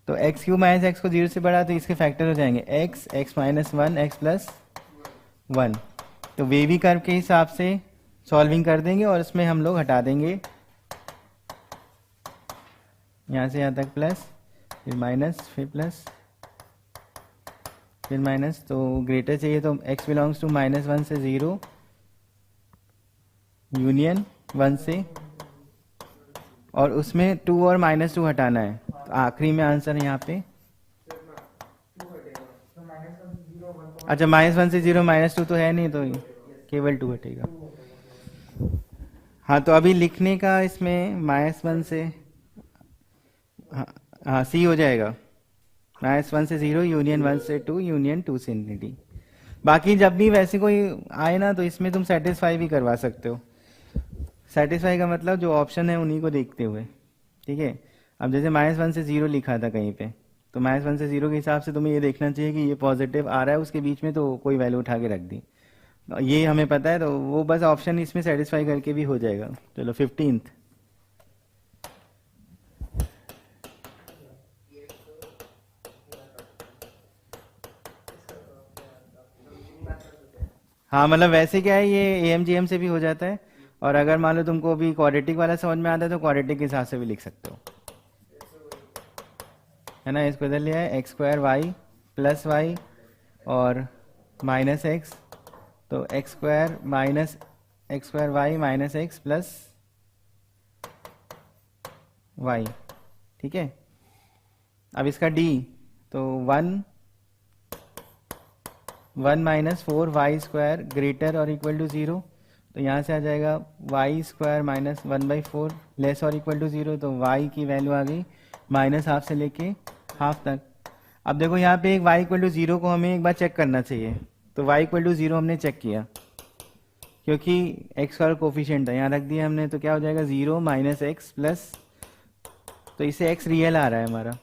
तो एक्स क्यू माइनस एक्स को 0 से बड़ा, तो इसके फैक्टर हो जाएंगे x, x minus 1, x plus 1। तो वेवी कर्व के हिसाब से सॉल्विंग कर देंगे और उसमें हम लोग हटा देंगे यहाँ से यहाँ तक प्लस, फिर माइनस, फिर प्लस, फिर माइनस। तो ग्रेटर चाहिए तो x बिलोंग्स टू -1 से 0 यूनियन 1 से, और उसमें 2 और -2 हटाना है। तो आखिरी में आंसर है यहाँ पे, अच्छा -1 से 0 -2 तो है नहीं, तो केवल 2 हटेगा। हाँ तो अभी लिखने का इसमें -1 से, हाँ सी हो जाएगा, -1 से 0 यूनियन 1 से 2 यूनियन 2 से इन्फिनिटी। बाकी जब भी वैसे कोई आए ना, तो इसमें तुम सेटिस्फाई भी करवा सकते हो। सेटिस्फाई का मतलब जो ऑप्शन है उन्हीं को देखते हुए, ठीक है। अब जैसे -1 से 0 लिखा था कहीं पे, तो -1 से 0 के हिसाब से तुम्हें ये देखना चाहिए कि ये पॉजिटिव आ रहा है उसके बीच में, तो कोई वैल्यू उठा के रख दी, ये हमें पता है, तो वो बस ऑप्शन इसमें सेटिस्फाई करके भी हो जाएगा। चलो 15th, हाँ मतलब वैसे क्या है, ये AMGM से भी हो जाता है, और अगर मान लो तुमको भी क्वाड्रेटिक वाला समझ में आता है तो क्वाड्रेटिक के हिसाब से भी लिख सकते हो, है ना। इसको इधर लिया है x square y plus y और माइनस एक्स, तो x square minus x square y minus x plus y, ठीक है। अब इसका डी, तो 1 माइनस 4 वाई स्क्वायर ग्रेटर और इक्वल टू 0, तो यहाँ से आ जाएगा वाई स्क्वायर माइनस 1/4 लेस और इक्वल टू 0, तो वाई की वैल्यू आ गई -1/2 से लेके हाफ तक। अब देखो यहाँ पे एक y इक्वल टू 0 को हमें एक बार चेक करना चाहिए, तो y इक्वल टू 0 हमने चेक किया क्योंकि x का कोफिशिएंट था, यहाँ रख दिया हमने, तो क्या हो जाएगा 0 माइनस एक्स प्लस, तो इससे x रियल आ रहा है हमारा,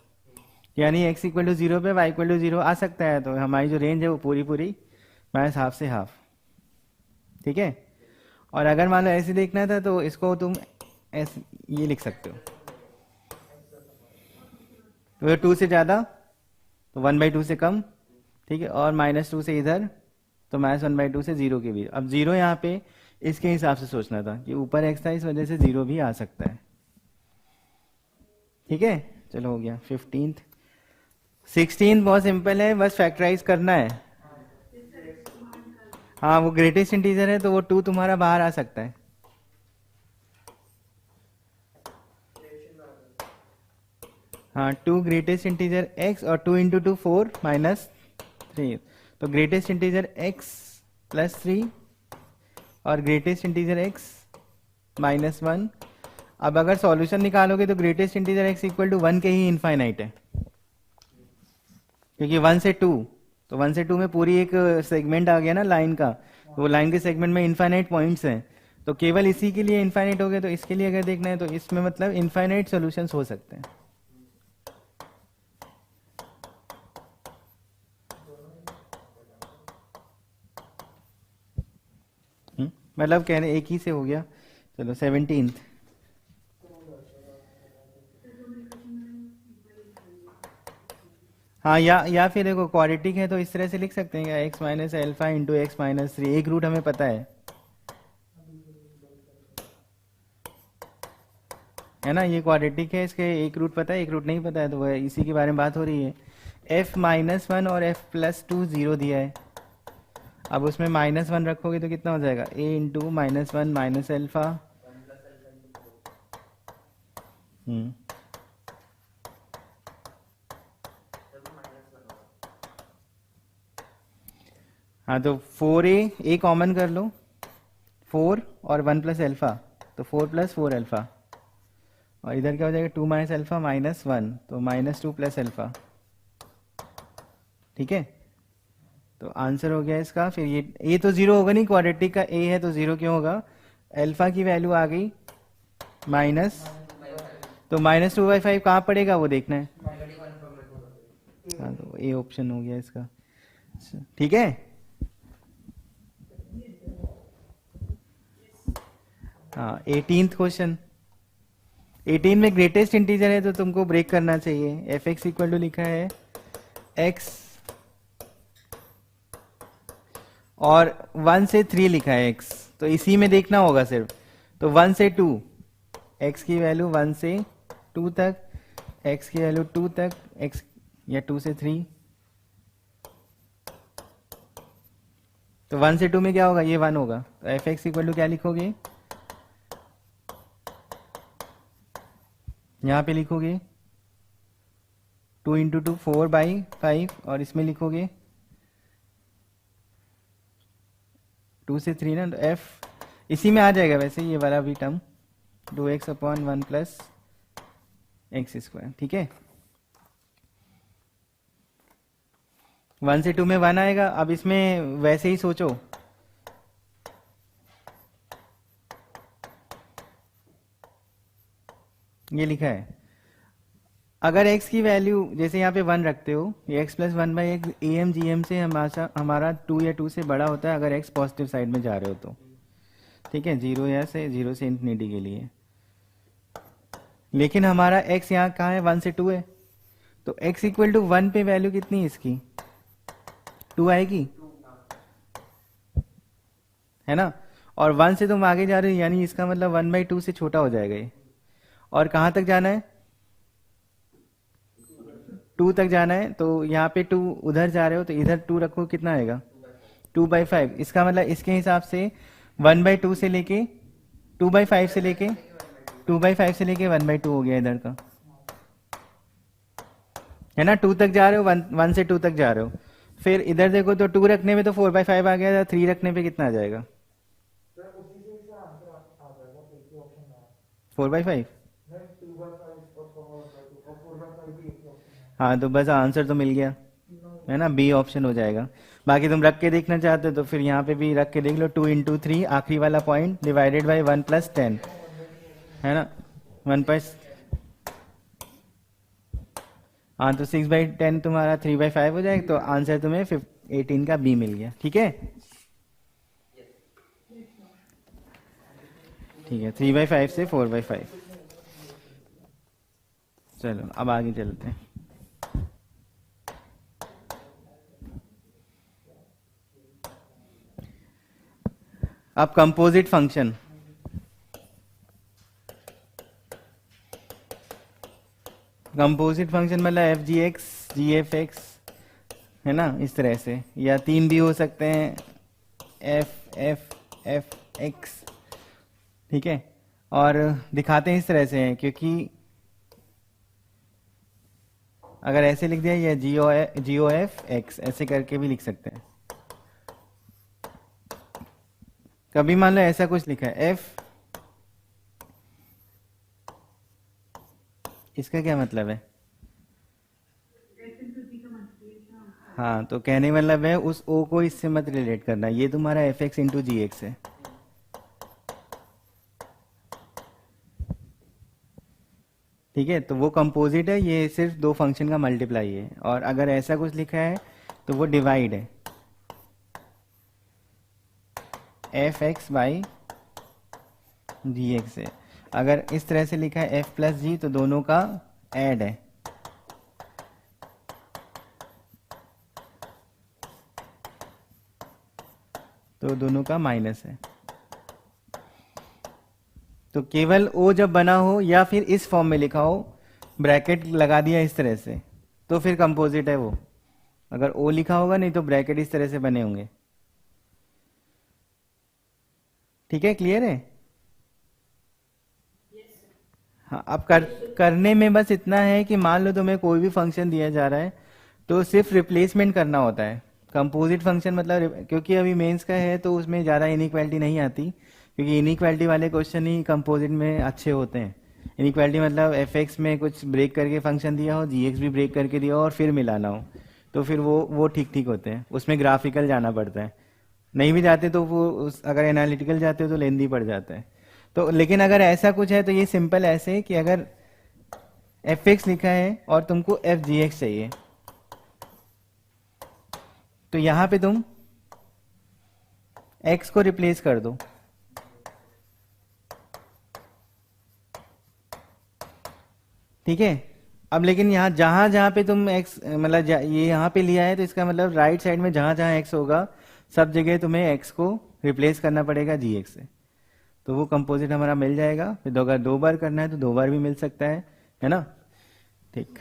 यानी x इक्वल टू 0 पे y इक्वल टू 0 आ सकता है, तो हमारी जो रेंज है वो पूरी -1/2 से हाफ, ठीक है। और अगर मान लो ऐसे देखना था तो इसको तुम ऐसे ये लिख सकते हो, तो 2 से ज़्यादा तो 1/2 से कम, ठीक है, और -2 से इधर तो -1/2 से 0 के बीच। अब 0 यहाँ पे इसके हिसाब से सोचना था कि ऊपर x था, इस वजह से 0 भी आ सकता है, ठीक है। चलो हो गया 15th। 16th बहुत सिंपल है, बस फैक्टराइज करना है। हाँ वो ग्रेटेस्ट इंटीजर है, तो वो 2 तुम्हारा बाहर आ सकता है। हाँ 2 ग्रेटेस्ट इंटीजर x और 2 इंटू 2 4 -3, तो ग्रेटेस्ट इंटीजर x प्लस 3 और ग्रेटेस्ट इंटीजर x -1। अब अगर सॉल्यूशन निकालोगे तो greatest integer x equal to 1 के ही इनफाइनाइट है, क्योंकि 1 से 2, तो 1 से 2 में पूरी एक सेगमेंट आ गया ना लाइन का, वो लाइन के सेगमेंट में इनफाइनाइट पॉइंट्स हैं, तो केवल इसी के लिए इनफाइनाइट हो गए, तो इसके लिए अगर देखना है तो इसमें मतलब इनफाइनाइट सॉल्यूशंस हो सकते हैं। मतलब कहने एक ही से हो गया। चलो 17th, हाँ या फिर देखो क्वाड्रेटिक है तो इस तरह से लिख सकते हैं, x minus alpha into x minus 3, एक रूट हमें पता है ना, ये क्वाड्रेटिक है, इसके एक रूट पता है एक रूट नहीं पता है, तो वह इसी के बारे में बात हो रही है। f-1 और f+2 0 दिया है, अब उसमें -1 रखोगे तो कितना हो जाएगा, a इंटू -1 माइनस एल्फा, हाँ तो 4a कॉमन कर लो, 4 और 1 प्लस एल्फा, तो 4 प्लस 4 एल्फा, और इधर क्या हो जाएगा 2 माइनस एल्फा -1, तो -2 प्लस एल्फा, ठीक है। तो आंसर हो गया इसका। फिर ये तो 0 होगा नहीं, क्वाड्रेटिक का a है तो 0 क्यों होगा, अल्फा की वैल्यू आ गई माइनस, तो -2/5 कहाँ पड़ेगा वो देखना है। हाँ तो ए ऑप्शन हो गया इसका। ठीक है, हाँ 18th क्वेश्चन। 18 में ग्रेटेस्ट इंटीजर है तो तुमको ब्रेक करना चाहिए। एफ एक्स इक्वल टू लिखा है x और 1 से 3 लिखा है x, तो इसी में देखना होगा सिर्फ। तो 1 से 2, x की वैल्यू 1 से 2 तक, x की वैल्यू 2 तक, x या 2 से 3, तो 1 से 2 में क्या होगा, ये 1 होगा। तो एफ एक्स इक्वल टू क्या लिखोगे, यहाँ पे लिखोगे 2 इंटू 2 4/5 और इसमें लिखोगे 2 से 3 ना, तो एफ इसी में आ जाएगा वैसे ये वाला भी टर्म 2x/1 प्लस x²। ठीक है, 1 से 2 में 1 आएगा। अब इसमें वैसे ही सोचो, ये लिखा है अगर x की वैल्यू जैसे यहाँ पे 1 रखते हो, ये x plus 1/x am gm से हमारा 2 या 2 से बड़ा होता है अगर x पॉजिटिव साइड में जा रहे हो तो। ठीक है, 0 से इंफिनिटी के लिए। लेकिन हमारा x यहाँ कहाँ है, 1 से 2 है, तो x इक्वल टू 1 पे वैल्यू कितनी है इसकी, 2 आएगी, है ना। और 1 से तुम आगे जा रहे हो यानी इसका मतलब 1/2 से छोटा हो जाएगा ये। और कहाँ तक जाना है, 2 तक जाना है, तो यहाँ पे 2 उधर जा रहे हो तो इधर 2 रखो, कितना आएगा 2/5। इसका मतलब इसके हिसाब से 1/2 से लेके 2/5 से लेके 2/5 से लेके 1/2 हो गया इधर का, है ना। 2 तक जा रहे हो, 1 से 2 तक जा रहे हो। फिर इधर देखो तो 2 रखने में तो 4/5 आ गया था, 3 रखने पे कितना आ जाएगा 4/5। हाँ तो बस आंसर तो मिल गया, है ना, बी ऑप्शन हो जाएगा। बाकी तुम रख के देखना चाहते हो तो फिर यहाँ पे भी रख के देख लो, 2 इंटू 3 आखिरी वाला पॉइंट डिवाइडेड बाई 1 प्लस 10, है ना, 1 हाँ तो 6/10 तुम्हारा 3/5 हो जाएगा, तो आंसर तुम्हें 18 का बी मिल गया। ठीक है, ठीक है, 3/5 से 4/5। चलो अब आगे चलते हैं। अब कंपोजिट फंक्शन, कंपोजिट फंक्शन मतलब एफ जी एक्स जी एफ एक्स, है ना, इस तरह से, या 3 भी हो सकते हैं, एफ एफ एफ एक्स। ठीक है, और दिखाते हैं इस तरह से हैं, क्योंकि अगर ऐसे लिख दिया या जी ओ एफ एक्स ऐसे करके भी लिख सकते हैं। कभी मान लो ऐसा कुछ लिखा है एफ, इसका क्या मतलब है, हाँ तो कहने मतलब है उस ओ को इससे मत रिलेट करना, ये तुम्हारा एफ एक्स इंटू जी एक्स है। ठीक है, तो वो कंपोजिट है, ये सिर्फ 2 फंक्शन का मल्टीप्लाई है। और अगर ऐसा कुछ लिखा है तो वो डिवाइड है, F x by G x है। अगर इस तरह से लिखा है एफ प्लस जी तो दोनों का ऐड है, तो दोनों का माइनस है। तो केवल ओ जब बना हो या फिर इस फॉर्म में लिखा हो, ब्रैकेट लगा दिया इस तरह से, तो फिर कंपोजिट है वो। अगर ओ लिखा होगा नहीं तो ब्रैकेट इस तरह से बने होंगे। ठीक है, क्लियर है। हाँ, अब करने में बस इतना है कि मान लो तुम्हें कोई भी फंक्शन दिया जा रहा है तो सिर्फ रिप्लेसमेंट करना होता है। कंपोजिट फंक्शन मतलब, क्योंकि अभी मेंस का है तो उसमें ज़्यादा इनइक्वालिटी नहीं आती, क्योंकि इनइक्वालिटी वाले क्वेश्चन ही कंपोजिट में अच्छे होते हैं। इनइक्वालिटी मतलब एफ एक्स में कुछ ब्रेक करके फंक्शन दिया हो, जी एक्स भी ब्रेक करके दिया हो और फिर मिलाना हो, तो फिर वो ठीक ठीक होते हैं, उसमें ग्राफिकल जाना पड़ता है। नहीं भी जाते तो वो अगर एनालिटिकल जाते हो तो लेंदी पड़ जाता है। तो लेकिन अगर ऐसा कुछ है तो ये सिंपल ऐसे है कि अगर एफ एक्स लिखा है और तुमको एफ जी एक्स चाहिए, तो यहां पे तुम एक्स को रिप्लेस कर दो। ठीक है। अब लेकिन यहाँ जहां जहां पे तुम एक्स मतलब ये यहाँ पे लिया है, तो इसका मतलब राइट साइड में जहां जहां एक्स होगा सब जगह तुम्हें एक्स को रिप्लेस करना पड़ेगा जी एक्स से। तो वो कंपोजिट हमारा मिल जाएगा। फिर अगर 2 बार करना है तो 2 बार भी मिल सकता है ना। ठीक।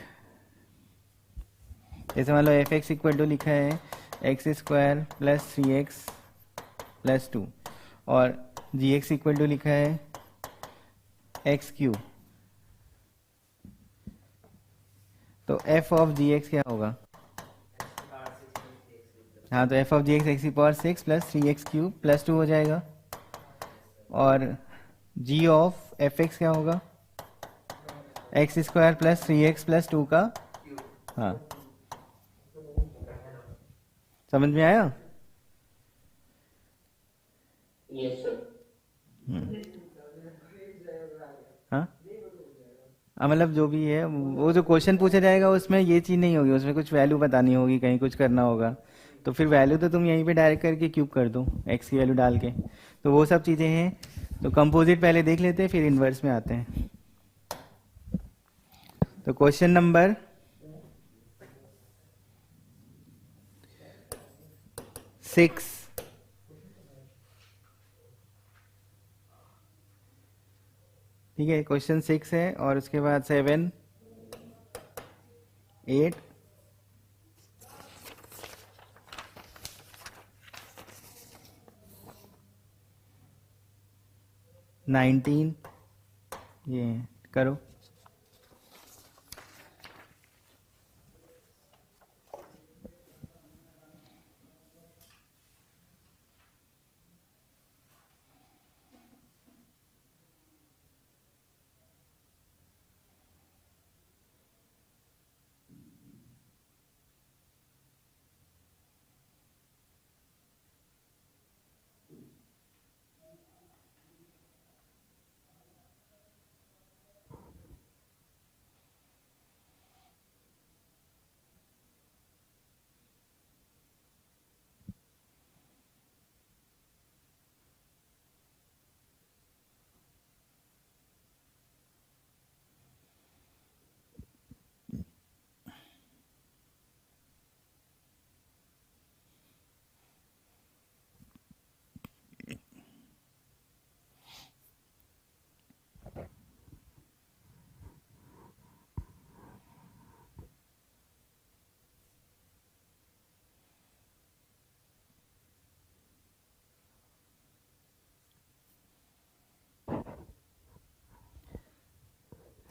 जैसे मान लो एफ एक्स इक्वल टू लिखा है x square plus 3x plus 2, और जी एक्स इक्वल टू लिखा है एक्स क्यू। तो एफ ऑफ जी एक्स क्या होगा? हाँ, तो f of g x x की power 6 plus 3x cube plus 2 हो जाएगा। और जी ऑफ एफ एक्स क्या होगा? X square plus 3x plus 2 का। हाँ, समझ में आया? Yes sir. हाँ मतलब जो भी है वो जो क्वेश्चन पूछा जाएगा उसमें ये चीज़ नहीं होगी, उसमें कुछ वैल्यू बतानी होगी, कहीं कुछ करना होगा। तो फिर वैल्यू तो तुम यहीं पे डायरेक्ट करके क्यूब कर दो एक्स की वैल्यू डाल के। तो वो सब चीज़ें हैं। तो कंपोजिट पहले देख लेते हैं, फिर इन्वर्स में आते हैं। तो क्वेश्चन नंबर 6। ठीक है, क्वेश्चन 6 है और उसके बाद 7, 8, 19, ये करो।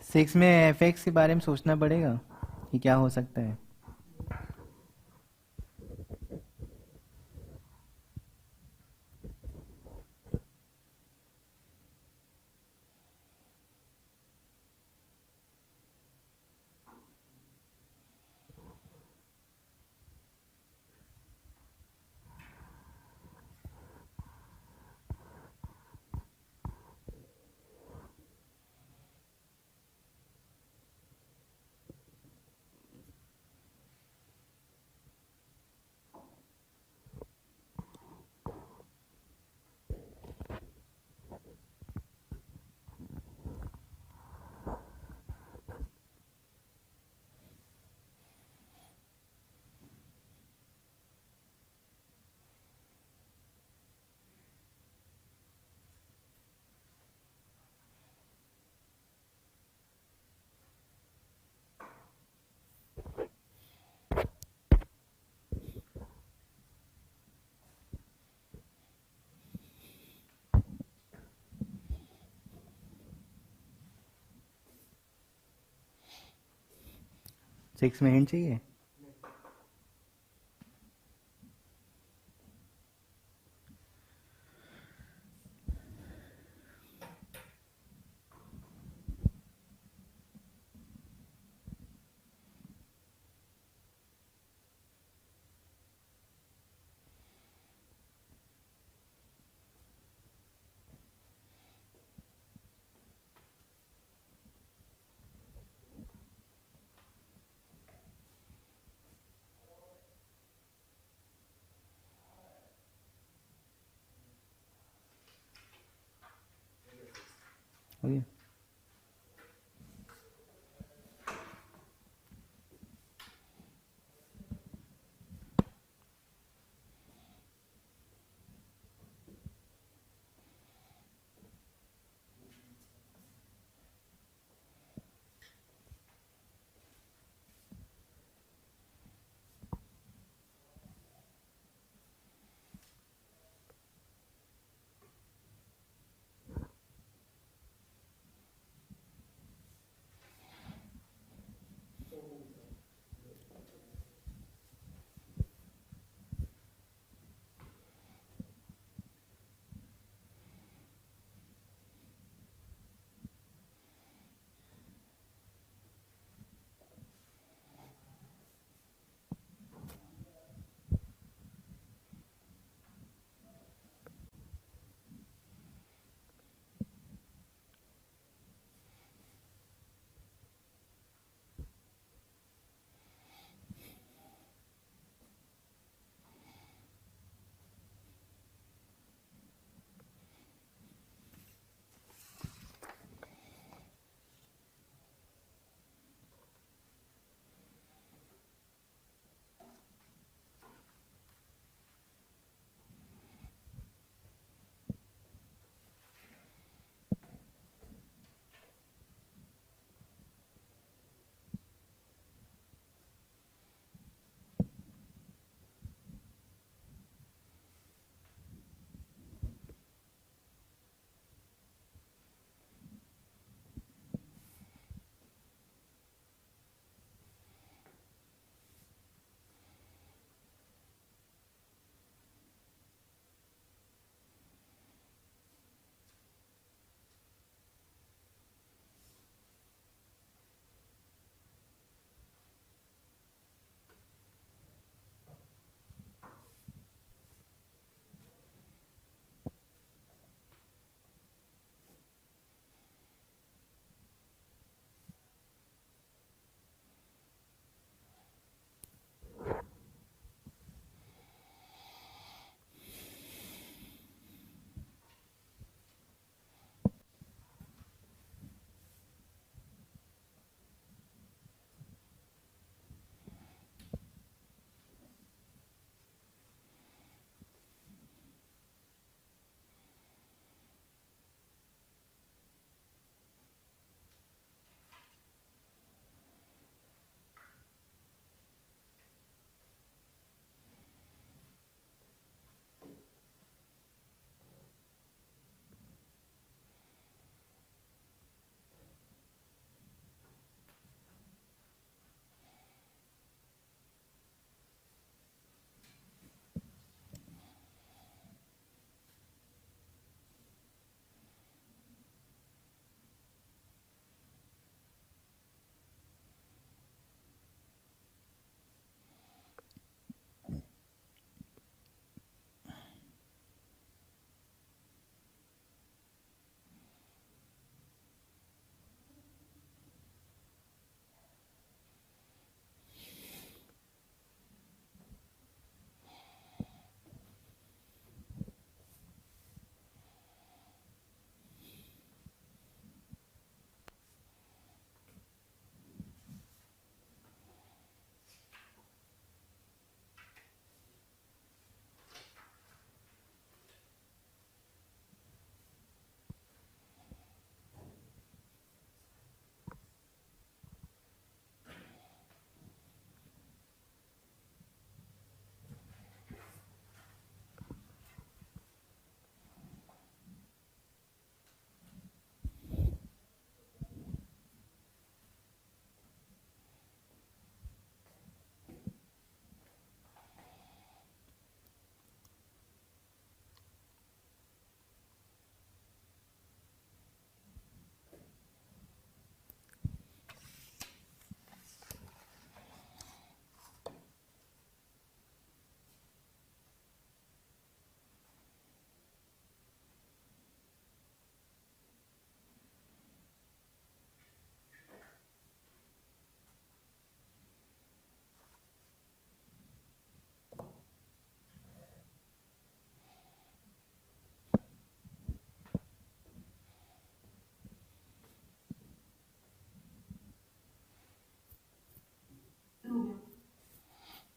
सिक्स में एफ एक्स के बारे में सोचना पड़ेगा कि क्या हो सकता है। सिक्स में हिंट चाहिए। हो गया।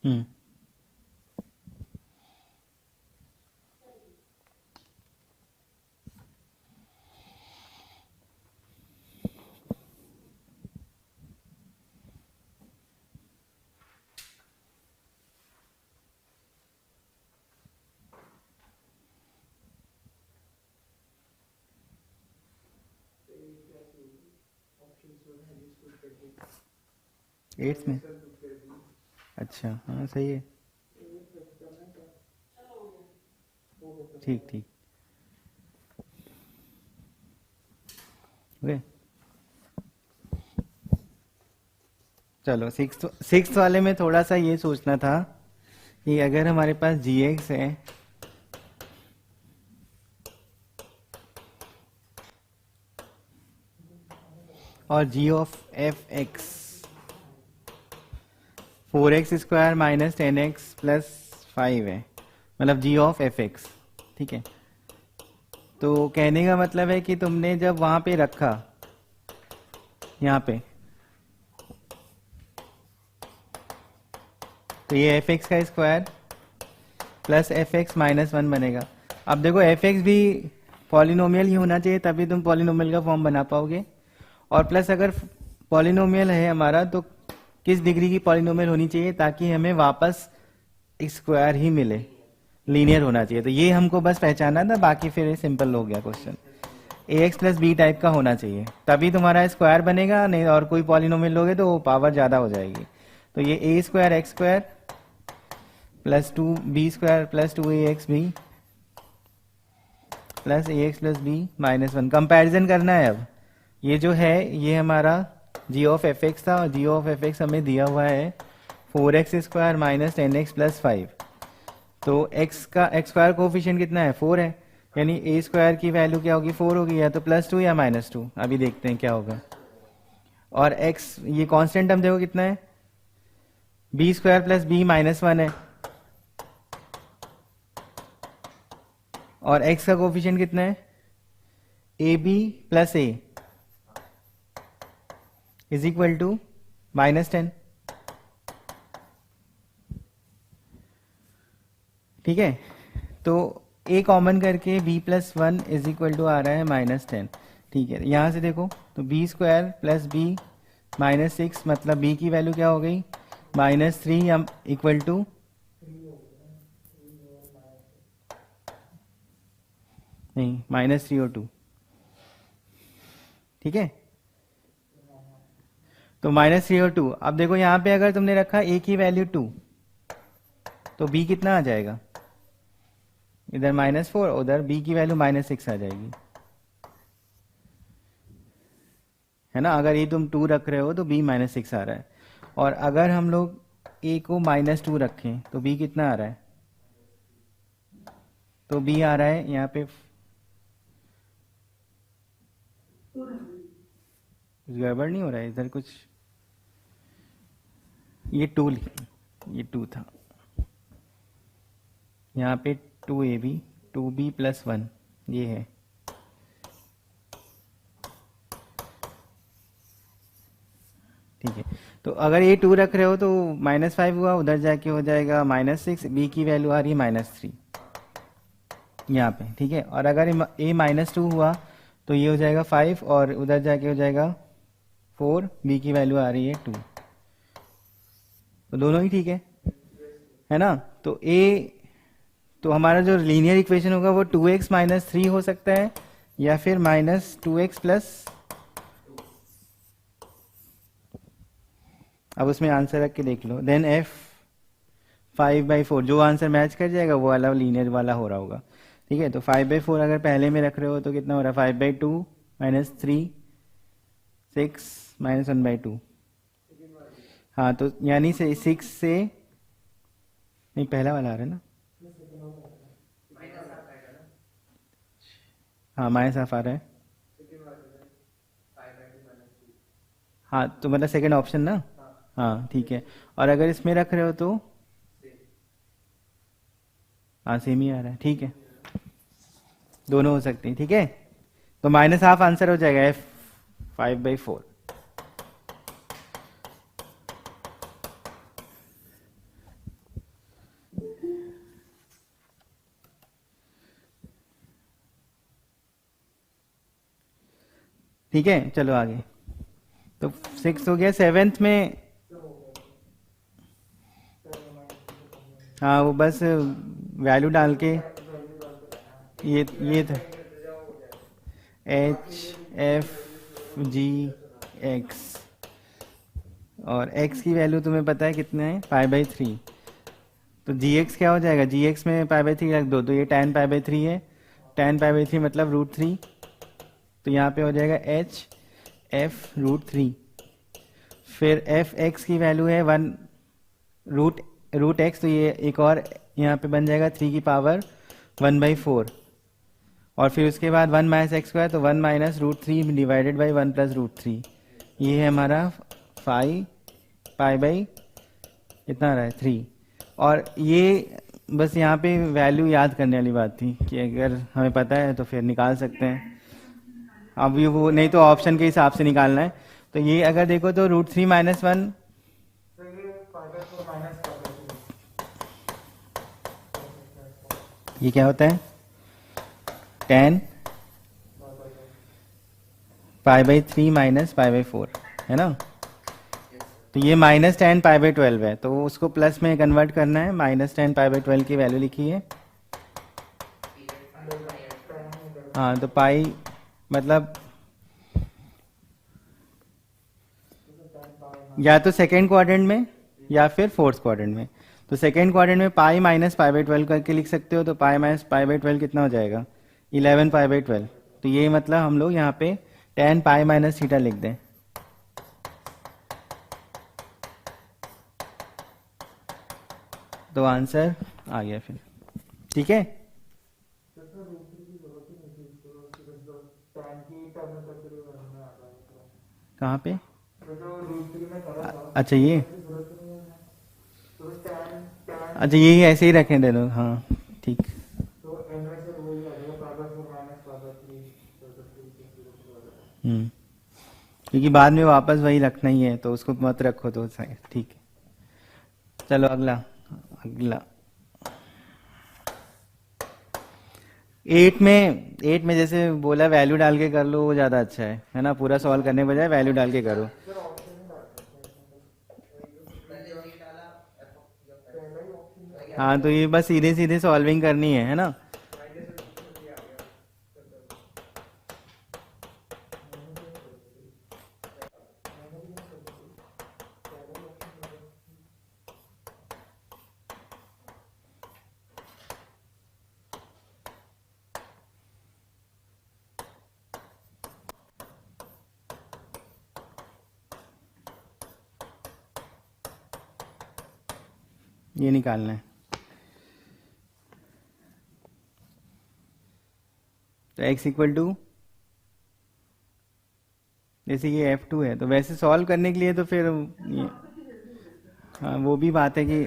हम्म। एट्थ में, अच्छा हाँ सही है, ठीक ठीक। ओके चलो, सिक्स वाले में थोड़ा सा ये सोचना था कि अगर हमारे पास gx है और g of F x 4x² minus 10x plus 5 है, मतलब g ऑफ एफ एक्स, ठीक है। तो कहने का मतलब है कि तुमने जब वहां पे रखा, यहाँ पे, तो ये एफ एक्स का square plus F x minus 1 बनेगा। अब देखो एफ एक्स भी पॉलिनोमियल ही होना चाहिए, तभी तुम पॉलिनोमियल का फॉर्म बना पाओगे। और प्लस अगर पॉलिनोमियल है हमारा तो किस डिग्री की पॉलिनोमियल होनी चाहिए ताकि हमें वापस स्क्वायर ही मिले, लीनियर होना चाहिए। तो ये हमको बस पहचाना था, बाकी फिर सिंपल हो गया क्वेश्चन। ए एक्स प्लस बी टाइप का होना चाहिए, तभी तुम्हारा स्क्वायर बनेगा, नहीं और कोई पॉलिनोमियल लोगे तो वो पावर ज्यादा हो जाएगी। तो ये a square x square plus 2b² plus 2ax_b plus ax plus b minus 1। Comparison करना है अब। ये जो है ये हमारा g ऑफ एफ एक्स था, और g ऑफ एफ एक्स हमें दिया हुआ है 4x² माइनस 10x प्लस 5। तो x का x स्क्वायर कोफिशिएंट कितना है, 4 है, यानी a स्क्वायर की वैल्यू क्या होगी, 4 होगी, या तो +2 या -2। अभी देखते हैं क्या होगा। और x ये कांस्टेंट हम देखो कितना है, b² प्लस b माइनस 1 है, और x का कोफिशिएंट कितना है, ab plus a is equal to -10, ठीक है। तो a कॉमन करके b plus 1 is equal to आ रहा है -10, ठीक है। यहां से देखो तो b² प्लस b माइनस 6, मतलब b की वैल्यू क्या हो गई, -3 इक्वल टू नहीं -3 और 2, ठीक है। तो -3 और 2। अब देखो यहां पे अगर तुमने रखा a की वैल्यू 2 तो b कितना आ जाएगा, इधर -4, उधर b की वैल्यू -6 आ जाएगी, है ना। अगर ये तुम 2 रख रहे हो तो b -6 आ रहा है। और अगर हम लोग a को -2 रखें तो b कितना आ रहा है, तो b आ रहा है यहाँ पे, कुछ गड़बड़ नहीं हो रहा है इधर कुछ, ये 2 ये 2 था, यहाँ पे 2ab 2b प्लस 1 ये है, ठीक है। तो अगर ये 2 रख रहे हो तो -5 हुआ, उधर जाके हो जाएगा -6, b की वैल्यू आ रही है -3 यहाँ पे, ठीक है। और अगर a -2 हुआ तो ये हो जाएगा 5, और उधर जाके हो जाएगा 4, b की वैल्यू आ रही है 2, तो दोनों ही ठीक है ना। तो तो हमारा जो लीनियर इक्वेशन होगा वो 2x - 3 हो सकता है, या फिर -2x प्लस, अब उसमें आंसर रख के देख लो, देन f 5/4, जो आंसर मैच कर जाएगा वो वाला लीनियर वाला हो रहा होगा, ठीक है। तो 5/4 अगर पहले में रख रहे हो तो कितना हो रहा है, 5/2 -3 6 -1/2, हाँ। तो यानी से 6 से, नहीं पहला वाला आ रहा है ना, हाँ -1/2 आ रहा है, हाँ। तो मतलब सेकंड ऑप्शन ना, हाँ ठीक है। और अगर इसमें रख रहे हो तो हाँ सेम ही आ रहा है, ठीक है, दोनों हो सकते हैं, ठीक है। तो -1/2 आंसर हो जाएगा f 5/4। ठीक है, चलो आगे। तो 6 हो गया। 7th में हाँ वो बस वैल्यू डाल के ये था HFGX, और x की वैल्यू तुम्हें पता है कितने है, π/3। तो gx क्या हो जाएगा, gx में π/3 रख दो तो ये tan π/3 है, tan π/3 मतलब √3, तो यहाँ पे हो जाएगा HF√3। फिर fx की वैल्यू है 1 रूट एक्स, तो ये एक और यहाँ पे बन जाएगा 3 की पावर 1/4, और फिर उसके बाद 1 माइनस एक्स स्क्वायर, तो 1 माइनस √3 डिवाइडेड बाई 1 प्लस √3। ये है हमारा 5 π/, इतना रहा है 3। और ये बस यहाँ पे वैल्यू याद करने वाली बात थी कि अगर हमें पता है तो फिर निकाल सकते हैं। अब ये वो नहीं तो ऑप्शन के हिसाब से निकालना है। तो ये अगर देखो तो √3 माइनस 1, ये क्या होता है, tan π/3 माइनस π/4 है ना। तो ये माइनस tan π/12 है, तो उसको प्लस में कन्वर्ट करना है। माइनस tan π/12 की वैल्यू लिखी है। हाँ तो पाई मतलब या तो सेकेंड क्वाड्रेंट में या फिर फोर्थ क्वाड्रेंट में। तो सेकेंड क्वाड्रेंट में पाई माइनस π/12 करके लिख सकते हो, तो पाई माइनस π/12 कितना हो जाएगा, 11 π/12। तो ये मतलब हम लोग यहाँ पे tan पाई माइनस थीटा लिख दें। तो आंसर आ गया फिर, ठीक है। कहाँ पे, अच्छा ये, अच्छा ये ऐसे ही रखें दोनों, हाँ ठीक। क्योंकि बाद में वापस वही रखना ही है, तो उसको मत रखो तो सही, ठीक है। चलो अगला, अगला 8 में जैसे बोला वैल्यू डाल के कर लो, वो ज़्यादा अच्छा है ना, पूरा सॉल्व करने के बजाय वैल्यू डाल के करो। हाँ तो ये बस सीधे सीधे सॉल्विंग करनी है ना। ये निकालना है। तो x इक्वल टू, जैसे ये F2 है, तो वैसे सॉल्व करने के लिए तो फिर ये, हाँ वो भी बात है कि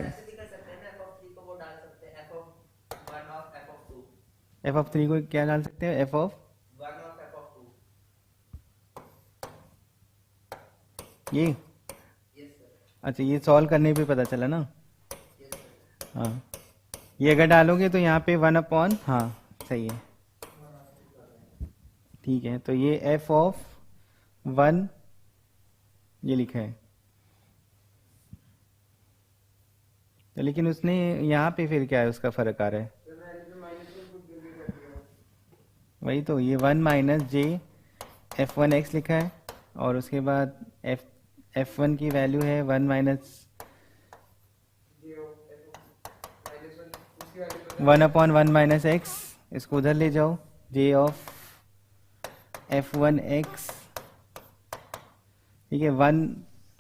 f(3) को क्या डाल सकते हैं, f(1) ये, अच्छा ये सॉल्व करने पे पता चला ना। हाँ ये अगर डालोगे तो यहाँ पे 1/, हाँ सही है, ठीक है। तो ये f(1) ये लिखा है, तो लेकिन उसने यहाँ पे फिर क्या है, उसका फर्क आ रहा है। वही तो, ये 1 माइनस जे f1x लिखा है, और उसके बाद f1 की वैल्यू है 1 माइनस 1/1 माइनस एक्स, इसको उधर ले जाओ, j ऑफ f1x, ठीक है। 1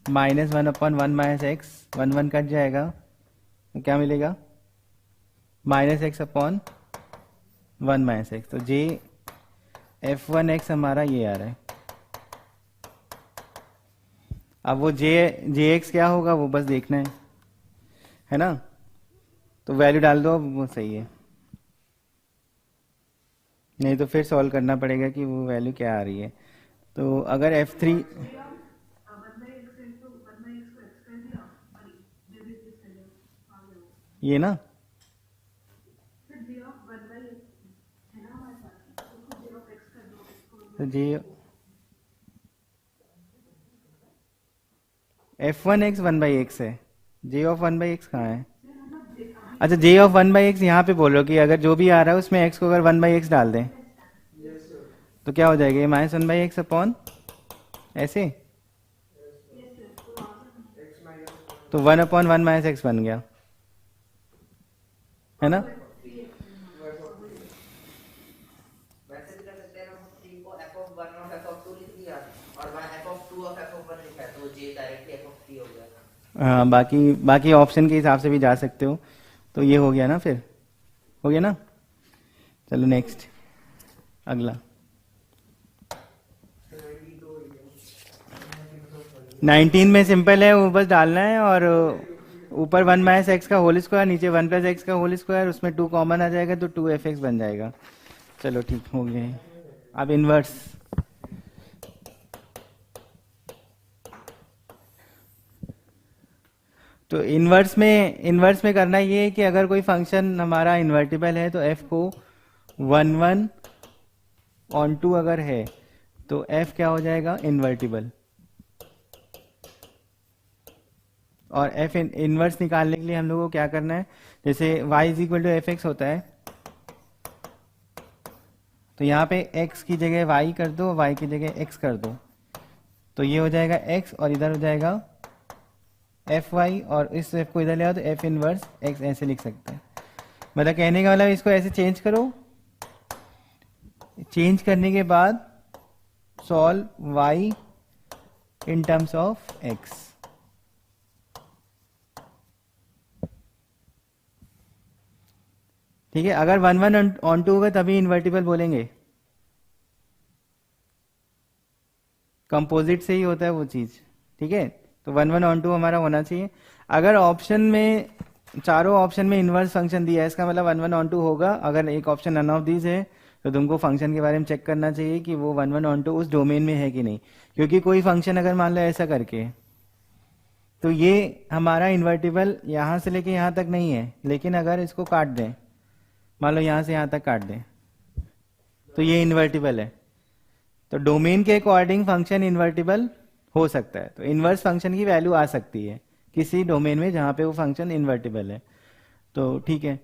माइनस 1/1 माइनस एक्स, 1 कट जाएगा, तो क्या मिलेगा, minus x upon 1 minus x. तो j f1x हमारा ये आ रहा है। अब वो jx क्या होगा वो बस देखना है ना। तो वैल्यू डाल दो, वो सही है, नहीं तो फिर सॉल्व करना पड़ेगा कि वो वैल्यू क्या आ रही है। तो अगर f3 ये ना, तो f1x 1/x है, j ऑफ 1/x कहाँ है? अच्छा, j ऑफ 1/x यहाँ पे बोल रहे हो कि अगर जो भी आ रहा है उसमें x को अगर 1/x डाल दें तो क्या हो जाएगा? ये -1/x अपॉन ऐसे, तो 1/1 - x बन गया, है ना? वैसे भी कर सकते हैं हम 3 को f(1) और f(2) लिख दिया और वहाँ f(2) और f(1) लिखा है तो j डायरेक्टली f(3) हो गया। हाँ, बाकी ऑप्शन के हिसाब से भी जा सकते हो। तो ये हो गया ना, फिर हो गया ना। चलो नेक्स्ट, अगला 19 में सिंपल है, वो बस डालना है और ऊपर 1 - x का होल स्क्वायर, नीचे 1 + x का होल स्क्वायर, उसमें 2 कॉमन आ जाएगा तो 2f(x) बन जाएगा। चलो ठीक हो गया। अब इनवर्स, तो इनवर्स में करना ये है कि अगर कोई फंक्शन हमारा इन्वर्टिबल है तो f को 1 ऑन टू अगर है तो f क्या हो जाएगा? इन्वर्टिबल। और f इनवर्स निकालने के लिए हम लोगों को क्या करना है? जैसे y = fx होता है तो यहाँ पे x की जगह y कर दो, y की जगह x कर दो, तो ये हो जाएगा x और इधर हो जाएगा fy, और इस f को इधर ले आओ तो f इनवर्स x ऐसे लिख सकते हैं। मतलब कहने का मतलब इसको ऐसे चेंज करो, चेंज करने के बाद solve y in terms of x। ठीक है, अगर 1 ऑन टू होगा तभी इन्वर्टिबल बोलेंगे, कंपोजिट से ही होता है वो चीज। ठीक है, तो 1 ऑन टू हमारा होना चाहिए। अगर ऑप्शन में, चारों ऑप्शन में इनवर्स फंक्शन दिया है, इसका मतलब 1 ऑन टू होगा। अगर एक ऑप्शन नन ऑफ दीज है तो तुमको फंक्शन के बारे में चेक करना चाहिए कि वो 1 ऑन टू उस डोमेन में है कि नहीं, क्योंकि कोई फंक्शन अगर मान लो ऐसा करके, तो ये हमारा इन्वर्टिबल यहां से लेके यहां तक नहीं है, लेकिन अगर इसको काट दें, मान लो यहां से यहां तक काट दें, तो ये इन्वर्टिबल है। तो डोमेन के अकॉर्डिंग फंक्शन इन्वर्टिबल हो सकता है, तो इनवर्स फंक्शन की वैल्यू आ सकती है किसी डोमेन में जहां पे वो फंक्शन इन्वर्टिबल है। तो ठीक है,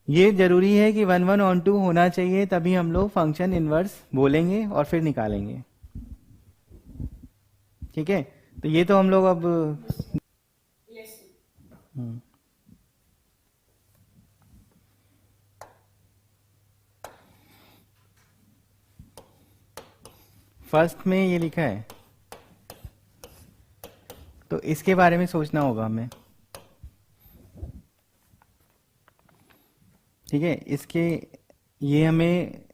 ये जरूरी है कि 1 ऑन टू होना चाहिए, तभी हम लोग फंक्शन इनवर्स बोलेंगे और फिर निकालेंगे। ठीक है, तो ये तो हम लोग अब फर्स्ट में ये लिखा है, तो इसके बारे में सोचना होगा हमें। ठीक है, इसके ये हमें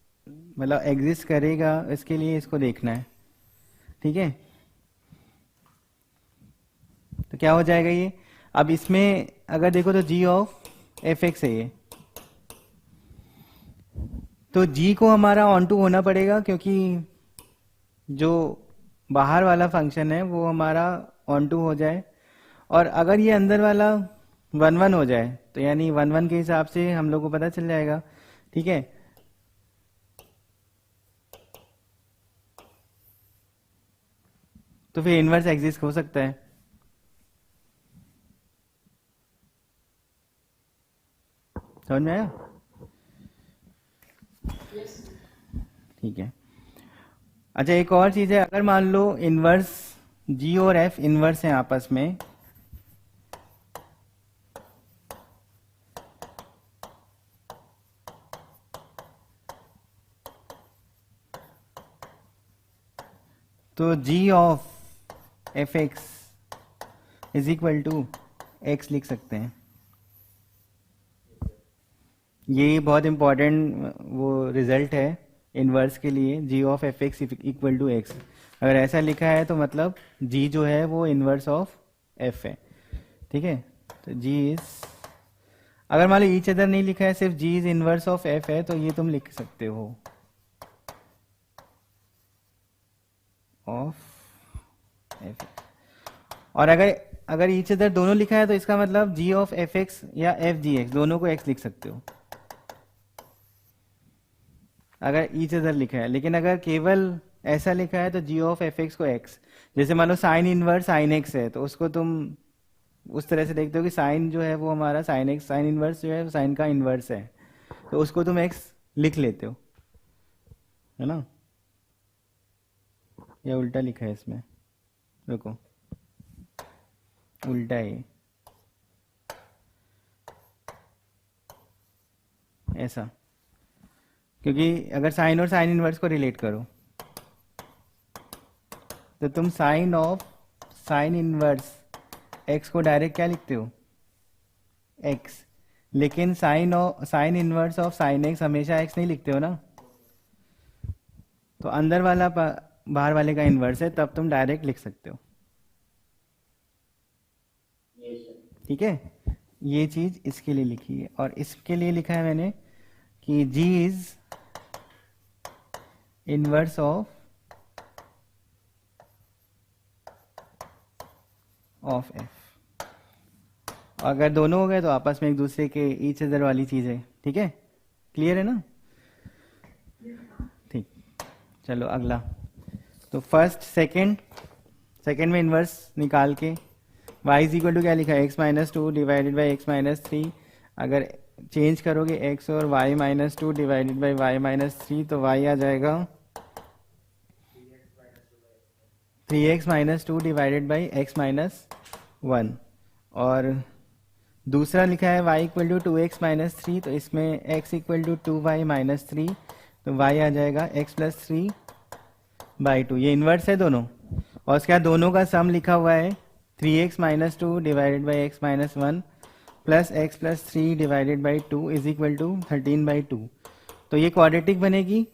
मतलब एग्जिस्ट करेगा, इसके लिए इसको देखना है। ठीक है, तो क्या हो जाएगा ये? अब इसमें अगर देखो तो g ऑफ fx है ये, तो g को हमारा ऑन टू होना पड़ेगा, क्योंकि जो बाहर वाला फंक्शन है वो हमारा ऑन टू हो जाए, और अगर ये अंदर वाला 1 हो जाए तो यानी 1 के हिसाब से हम लोग को पता चल जाएगा। ठीक है, तो फिर इनवर्स एग्जिस्ट हो सकता है। समझ में आया? ठीक है, अच्छा एक और चीज है, अगर मान लो इनवर्स g और f इनवर्स हैं आपस में, तो g of fx is equal to x लिख सकते हैं। ये बहुत इंपॉर्टेंट वो रिजल्ट है इनवर्स के लिए, g of fx equal to x। अगर ऐसा लिखा है तो मतलब g जो है वो इनवर्स ऑफ f है। ठीक है, तो g इज, अगर मान लो ईच अदर नहीं लिखा है, सिर्फ g is inverse of f है, तो ये तुम लिख सकते हो ऑफ f। और अगर ईच अदर दोनों लिखा है तो इसका मतलब g ऑफ fx या fgx दोनों को x लिख सकते हो अगर ईच अदर लिखा है। लेकिन अगर केवल ऐसा लिखा है तो जी ऑफ एफ एक्स को एक्स, जैसे मान लो साइन इनवर्स साइन एक्स है तो उसको तुम उस तरह से देखते हो कि साइन जो है वो हमारा साइन एक्स, साइन इनवर्स जो है वो साइन का इनवर्स है, तो उसको तुम एक्स लिख लेते हो, है ना। या उल्टा लिखा है इसमें, रुको, उल्टा है ये, ऐसा, क्योंकि अगर साइन और साइन इनवर्स को रिलेट करो तो तुम sine of sine inverse x को डायरेक्ट क्या लिखते हो, एक्स, लेकिन sine inverse of sine x हमेशा एक्स नहीं लिखते हो ना, तो अंदर वाला बाहर वाले का इनवर्स है, तब तुम डायरेक्ट लिख सकते हो। ठीक है, ये चीज इसके लिए लिखी है, और इसके लिए लिखा है मैंने कि g is inverse of f। अगर दोनों हो गए तो आपस में एक दूसरे के ईच अदर वाली चीज है। ठीक है, क्लियर है ना। ठीक, चलो अगला, तो फर्स्ट सेकंड में इनवर्स निकाल के y इज इक्वल टू क्या लिखा है, x minus two divided by x minus three. अगर चेंज करोगे x और y minus two divided by y minus three तो y आ जाएगा 3x minus two divided by x minus one. और दूसरा लिखा है y equal to 2x minus three, तो इसमें x equal to 2y minus three, तो y आ जाएगा x plus three by two. ये इन्वर्स है दोनों, और उसके बाद दोनों का सम लिखा हुआ है 3x minus two divided by x minus one plus x plus three divided by two is equal to 13 by two. तो ये क्वाड्रेटिक बनेगी,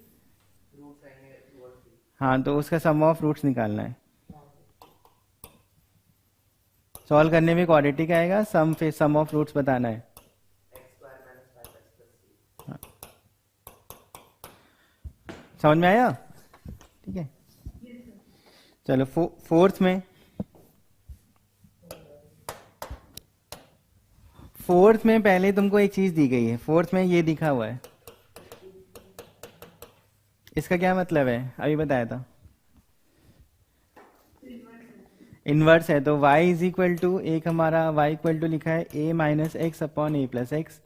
हाँ, तो उसका सम ऑफ रूट्स निकालना है। सॉल्व करने में क्वाड्रेटिक आएगा, सम फिर सम ऑफ रूट्स बताना है। हाँ। समझ में आया, ठीक है। चलो फोर्थ में पहले तुमको एक चीज दी गई है, फोर्थ में ये दिखा हुआ है, इसका क्या मतलब है अभी बताया था, इनवर्स है। तो y इज इक्वल टू, एक हमारा y इक्वल टू लिखा है a minus x upon A plus x,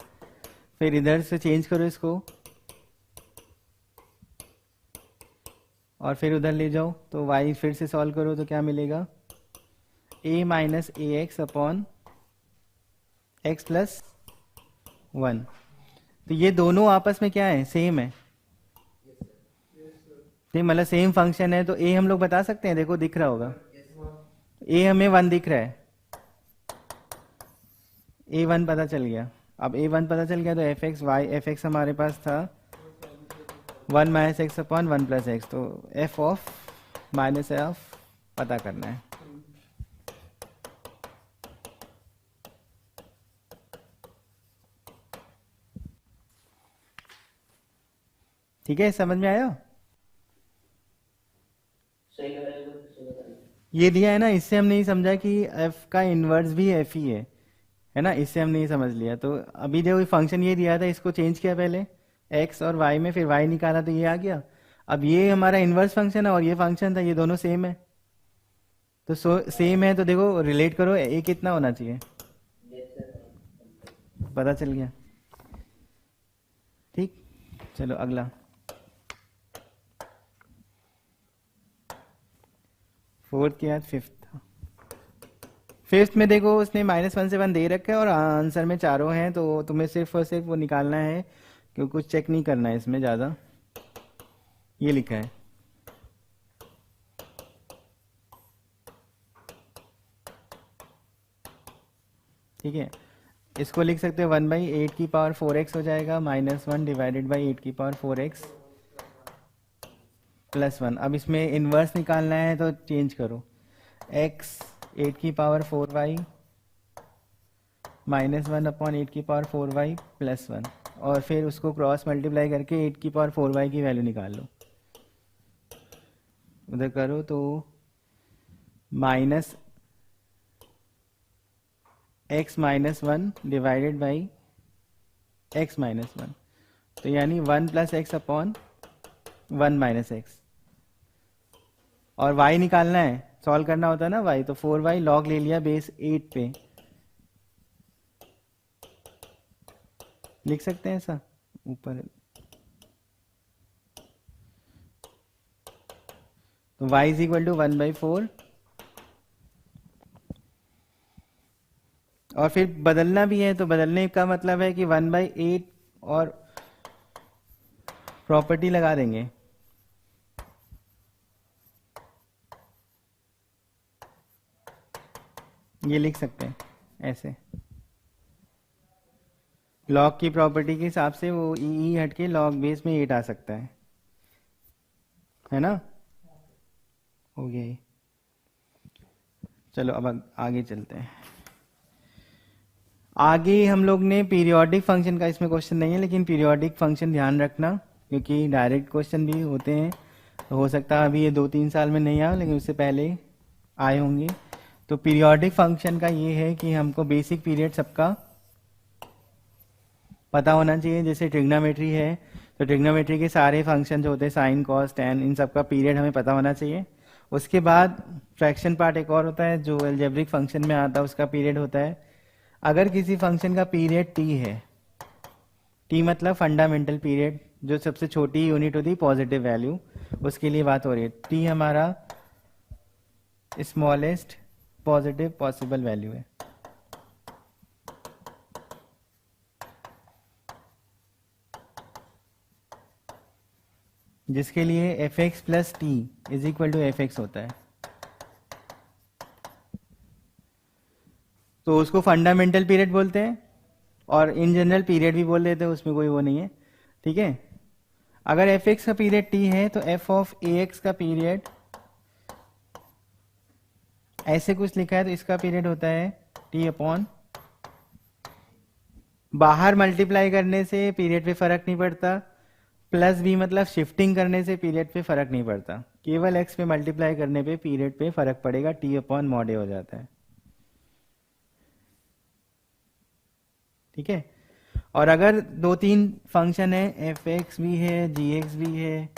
फिर इधर से चेंज करो इसको और फिर उधर ले जाओ, तो y फिर से सॉल्व करो तो क्या मिलेगा, a minus A x upon x plus one. तो ये दोनों आपस में क्या है, सेम है, मतलब सेम फंक्शन है। तो a हम लोग बता सकते हैं, देखो दिख रहा होगा, a हमें 1 दिख रहा है, a1 पता चल गया। अब a1 पता चल गया तो एफ एक्स हमारे पास था 1 minus x upon 1 plus x, तो f ऑफ माइनस एफ पता करना है। ठीक है, समझ में आया। ये दिया है ना, इससे हम नहीं समझा कि f का इन्वर्स भी f ही है ना, इससे हम नहीं समझ लिया। तो अभी देखो फंक्शन ये दिया था, इसको चेंज किया पहले x और y में, फिर y निकाला तो ये आ गया। अब ये हमारा इन्वर्स फंक्शन है और ये फंक्शन था, ये दोनों सेम है, तो सेम है तो देखो रिलेट करो, a कितना होना चाहिए, पता चल गया। ठीक, चलो अगला, फोर्थ के बाद फिफ्थ में देखो उसने -1 से 1 दे रखा है और आंसर में चारों हैं, तो तुम्हें सिर्फ और सिर्फ वो निकालना है, क्योंकि कुछ चेक नहीं करना है इसमें ज़्यादा। ये लिखा है, ठीक है, इसको लिख सकते हो 1/8 की पावर 4x हो जाएगा, -1 डिवाइडेड बाई 8 की पावर 4x प्लस 1। अब इसमें इन्वर्स निकालना है तो चेंज करो, x 8 की पावर 4y -1 अपॉन 8 की पावर 4y प्लस 1, और फिर उसको क्रॉस मल्टीप्लाई करके 8 की पावर 4y की वैल्यू निकाल लो। उधर करो तो minus x minus 1 divided by x minus 1, तो यानी 1 plus x upon 1 minus x, और y निकालना है, सॉल्व करना होता है ना y, तो 4y log ले लिया बेस 8 पे, लिख सकते हैं ऐसा ऊपर। तो y इज इक्वल टू 1/4, और फिर बदलना भी है, तो बदलने का मतलब है कि 1/8 और प्रॉपर्टी लगा देंगे। ये लिख सकते हैं ऐसे, लॉग की प्रॉपर्टी के हिसाब से वो ई हट के लॉग बेस में 8 आ सकता है ना। हो गया ये। चलो अब आगे चलते हैं। आगे हम लोग ने पीरियोडिक फंक्शन का, इसमें क्वेश्चन नहीं है लेकिन पीरियोडिक फंक्शन ध्यान रखना, क्योंकि डायरेक्ट क्वेश्चन भी होते हैं, तो हो सकता है अभी ये 2-3 साल में नहीं आए लेकिन उससे पहले आए होंगे। तो पीरियोडिक फंक्शन का ये है कि हमको बेसिक पीरियड सबका पता होना चाहिए। जैसे ट्रिग्नोमेट्री है तो ट्रिग्नोमेट्री के सारे फंक्शन जो होते हैं साइन कॉस टेन, इन सब का पीरियड हमें पता होना चाहिए। उसके बाद फ्रैक्शन पार्ट एक और होता है जो एल्जेब्रिक फंक्शन में आता है, उसका पीरियड होता है। अगर किसी फंक्शन का पीरियड टी है, टी मतलब फंडामेंटल पीरियड, जो सबसे छोटी यूनिट होती है पॉजिटिव वैल्यू, उसके लिए बात हो रही है। टी हमारा स्मॉलेस्ट पॉजिटिव पॉसिबल वैल्यू है। जिसके लिए F x plus T is equal to F x होता है। तो उसको फंडामेंटल पीरियड बोलते हैं, और इन जनरल पीरियड भी बोल देते हैं, उसमें कोई वो नहीं है, ठीक है। अगर एफ एक्स का पीरियड टी है तो एफ ऑफ ए एक्स का पीरियड ऐसे कुछ लिखा है, तो इसका पीरियड होता है टी अपॉन, बाहर मल्टीप्लाई करने से पीरियड पे फर्क नहीं पड़ता, प्लस बी मतलब शिफ्टिंग करने से पीरियड पे फर्क नहीं पड़ता, केवल एक्स पे मल्टीप्लाई करने पे पीरियड पे फर्क पड़ेगा, टी अपॉन मॉड ए हो जाता है, ठीक है। और अगर 2-3 फंक्शन है, एफ एक्स भी है, जी एक्स भी है,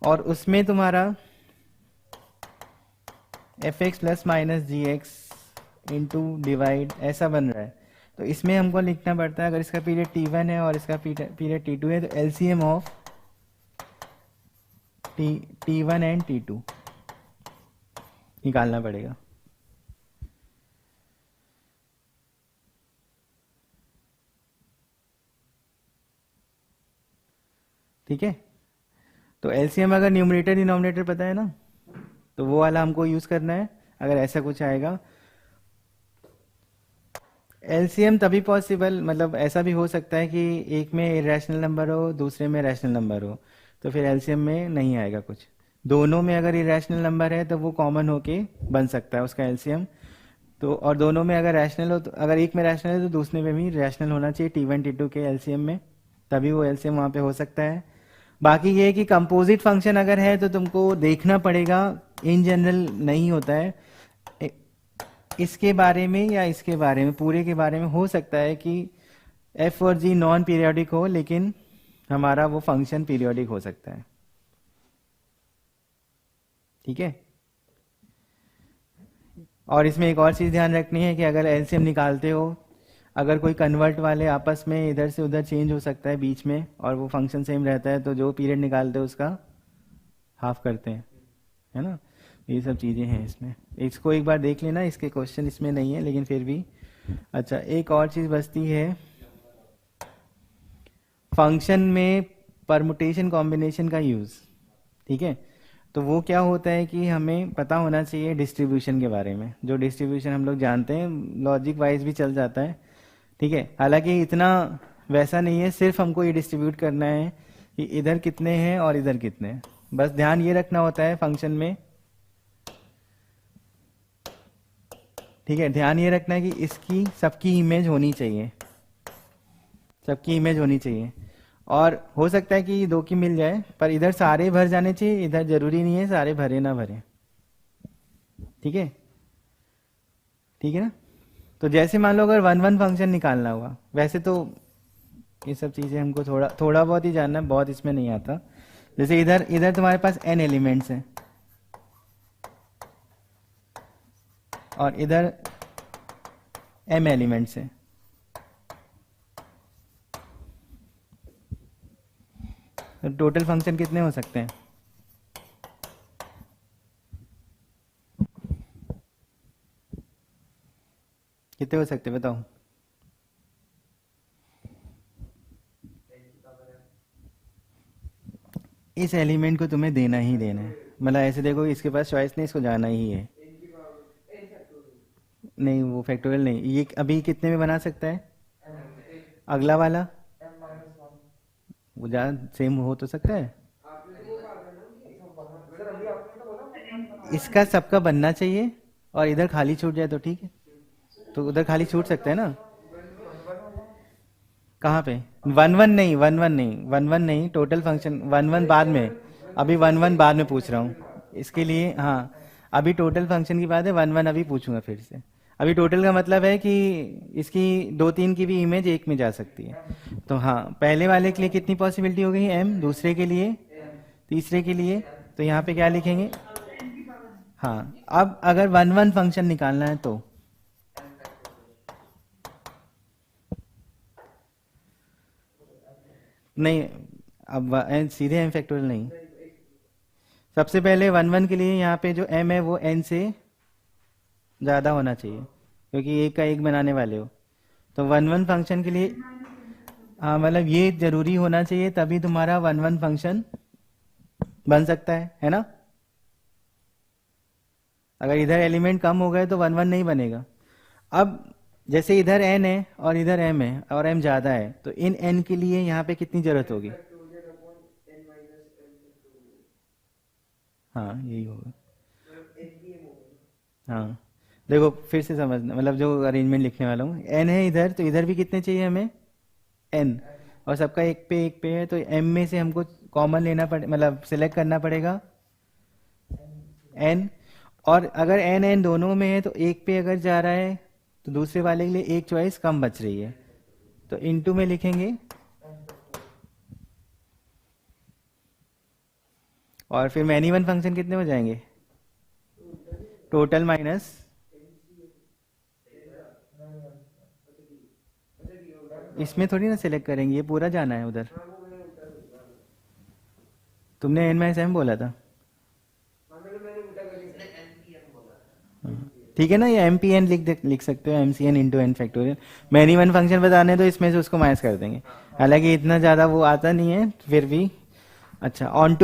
और उसमें तुम्हारा एफ एक्स प्लस माइनस जी एक्स इंटू डिवाइड ऐसा बन रहा है, तो इसमें हमको लिखना पड़ता है, अगर इसका पीरियड t1 है और इसका पीरियड t2 है, तो LCM of t1 and t2 निकालना पड़ेगा। ठीक है, तो एलसीएम अगर न्यूमरेटर डिनोमिनेटर पता है ना, तो वो वाला हमको यूज करना है। अगर ऐसा कुछ आएगा, एलसीएम तभी पॉसिबल, मतलब ऐसा भी हो सकता है कि एक में इरेशनल नंबर हो, दूसरे में रैशनल नंबर हो, तो फिर एलसीएम में नहीं आएगा कुछ। दोनों में अगर इरेशनल नंबर है तो वो कॉमन होके बन सकता है उसका एलसीएम। तो और दोनों में अगर रैशनल हो, तो अगर एक में रैशनल है तो दूसरे में भी रैशनल होना चाहिए t1 t2 के एलसीएम में, तभी वो एलसीएम वहाँ पे हो सकता है। बाकी ये कि कंपोजिट फंक्शन अगर है तो तुमको देखना पड़ेगा, इन जनरल नहीं होता है। इसके बारे में या इसके बारे में, पूरे के बारे में हो सकता है कि एफ और जी नॉन पीरियोडिक हो, लेकिन हमारा वो फंक्शन पीरियोडिक हो सकता है, ठीक है। और इसमें एक और चीज ध्यान रखनी है कि अगर एलसीएम निकालते हो, अगर कोई कन्वर्ट वाले आपस में इधर से उधर चेंज हो सकता है बीच में, और वो फंक्शन सेम रहता है, तो जो पीरियड निकालते हैं उसका हाफ करते हैं, है ना। ये सब चीजें हैं इसमें, इसको एक बार देख लेना, इसके क्वेश्चन इसमें नहीं है लेकिन फिर भी। अच्छा, एक और चीज बचती है, फंक्शन में परमुटेशन कॉम्बिनेशन का यूज, ठीक है। तो वो क्या होता है कि हमें पता होना चाहिए डिस्ट्रीब्यूशन के बारे में, जो डिस्ट्रीब्यूशन हम लोग जानते हैं, लॉजिक वाइज भी चल जाता है, ठीक है। हालांकि इतना वैसा नहीं है, सिर्फ हमको ये डिस्ट्रीब्यूट करना है कि इधर कितने हैं और इधर कितने हैं, बस ध्यान ये रखना होता है फंक्शन में, ठीक है। ध्यान ये रखना है कि इसकी सबकी इमेज होनी चाहिए, सबकी इमेज होनी चाहिए, और हो सकता है कि 2 की मिल जाए, पर इधर सारे भर जाने चाहिए, इधर जरूरी नहीं है सारे भरे ना भरे, ठीक है, ठीक है ना। तो जैसे मान लो अगर 1-1 फंक्शन निकालना हुआ, वैसे तो ये सब चीजें हमको थोड़ा बहुत ही जानना है, बहुत इसमें नहीं आता। जैसे इधर तुम्हारे पास n एलिमेंट्स हैं, और इधर m एलिमेंट्स है। तो टोटल फंक्शन कितने हो सकते हैं? कितने हो सकते हैं बताओ? इस एलिमेंट को तुम्हें देना ही देना है, मतलब ऐसे देखो इसके पास चॉइस नहीं, इसको जाना ही है। नहीं वो फैक्टोरियल नहीं, ये अभी कितने में बना सकता है? अगला वाला वो ज़्यादा सेम हो तो सकता है। इसका सबका बनना चाहिए और इधर खाली छूट जाए तो ठीक है, तो उधर खाली छूट सकता है ना। कहाँ पे? वन वन नहीं, वन वन नहीं, वन वन नहीं, टोटल फंक्शन वन वन बाद में, अभी वन वन बाद में पूछ रहा हूँ इसके लिए। हाँ अभी टोटल फंक्शन की बात है, वन वन अभी पूछूंगा फिर से। अभी टोटल का मतलब है कि इसकी दो तीन की भी इमेज एक में जा सकती है। तो हाँ पहले वाले के लिए कितनी पॉसिबिलिटी हो गई? m, दूसरे के लिए, तीसरे के लिए, तो यहाँ पे क्या लिखेंगे? हाँ अब अगर वन वन फंक्शन निकालना है तो नहीं, अब सीधे m फैक्टोरियल नहीं, सबसे पहले वन वन के लिए यहाँ पे जो m है वो n से ज़्यादा होना चाहिए, क्योंकि एक का एक बनाने वाले हो। तो वन वन फंक्शन के लिए हाँ मतलब ये जरूरी होना चाहिए, तभी तुम्हारा वन वन फंक्शन बन सकता है ना। अगर इधर एलिमेंट कम हो गए तो वन वन नहीं बनेगा। अब जैसे इधर n है और इधर m है और m ज़्यादा है, तो इन n के लिए यहाँ पे कितनी जरूरत होगी? हाँ यही होगा। हाँ देखो फिर से समझना, मतलब जो अरेंजमेंट लिखने वाला हूँ, n है इधर, तो इधर भी कितने चाहिए हमें? n, और सबका एक पे है, तो m में से हमको कॉमन लेना पड़े, मतलब सिलेक्ट करना पड़ेगा n। और अगर n दोनों में है तो एक पे अगर जा रहा है तो दूसरे वाले के लिए एक चॉइस कम बच रही है, तो इनटू में लिखेंगे। और फिर मैनी वन फंक्शन कितने हो जाएंगे? टोटल माइनस इसमें थोड़ी ना सिलेक्ट करेंगे, ये पूरा जाना है उधर। तुमने n माइनस m बोला था, ठीक है ना, ये एम पी एन लिख सकते हो, M C N into N factorial. Many one function बताने तो इसमें से उसको माइनस कर देंगे, हालांकि इतना ज़्यादा वो आता नहीं है फिर भी। अच्छा ऑन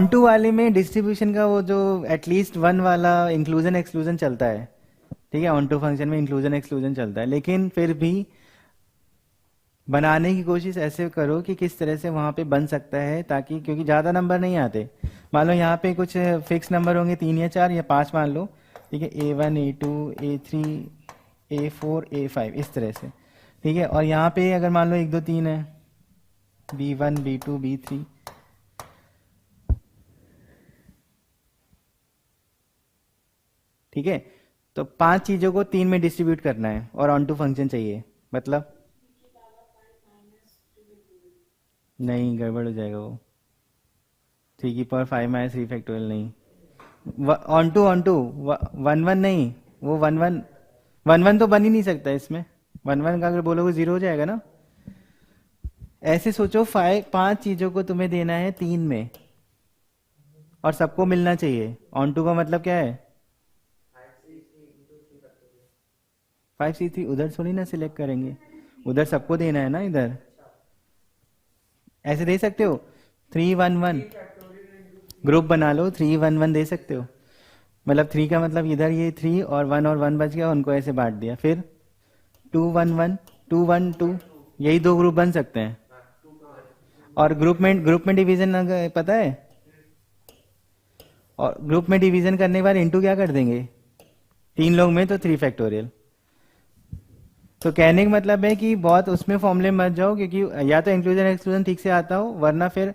टू वाले में डिस्ट्रीब्यूशन का वो जो एटलीस्ट वन वाला इंक्लूजन एक्सक्लूजन चलता है, ठीक है, ऑन टू फंक्शन में इंक्लूजन एक्सक्लूजन चलता है, लेकिन फिर भी बनाने की कोशिश ऐसे करो कि किस तरह से वहाँ पे बन सकता है, ताकि क्योंकि ज़्यादा नंबर नहीं आते। मान लो यहाँ पे कुछ फिक्स नंबर होंगे 3 या 4 या 5 मान लो, ठीक है, A1 A2 A3 A4 A5 इस तरह से, ठीक है। और यहाँ पे अगर मान लो 1 2 3 है, B1 B2 B3, ठीक है, तो 5 चीज़ों को 3 में डिस्ट्रीब्यूट करना है और ऑन टू फंक्शन चाहिए, मतलब नहीं गड़बड़ हो जाएगा वो, 3 की पावर 5 माइनस 3 फैक्टोरियल नहीं, ऑन टू वन वन नहीं, वो वन वन तो बन ही नहीं सकता इसमें, वन वन का अगर बोलोगे 0 हो जाएगा ना। ऐसे सोचो 5 चीज़ों को तुम्हें देना है 3 में और सबको मिलना चाहिए। ऑन टू का मतलब क्या है? 5C3 उधर थोड़ी ना सिलेक्ट करेंगे, उधर सबको देना है ना, इधर ऐसे दे सकते हो 3 1 1 ग्रुप बना लो, 3 1 1 दे सकते हो, मतलब 3 का मतलब इधर ये 3 और 1 बच गया, उनको ऐसे बांट दिया, फिर 2 1 1 2 1 2, यही 2 ग्रुप बन सकते हैं। और ग्रुप में डिवीजन पता है, और ग्रुप में डिवीजन करने के बाद इनटू क्या कर देंगे, 3 लोग में तो 3 फैक्टोरियल। तो कहने का मतलब है कि बहुत उसमें फॉर्मूले मत जाओ, क्योंकि या तो इंक्लूजन एक्सक्लूजन ठीक से आता हो, वरना फिर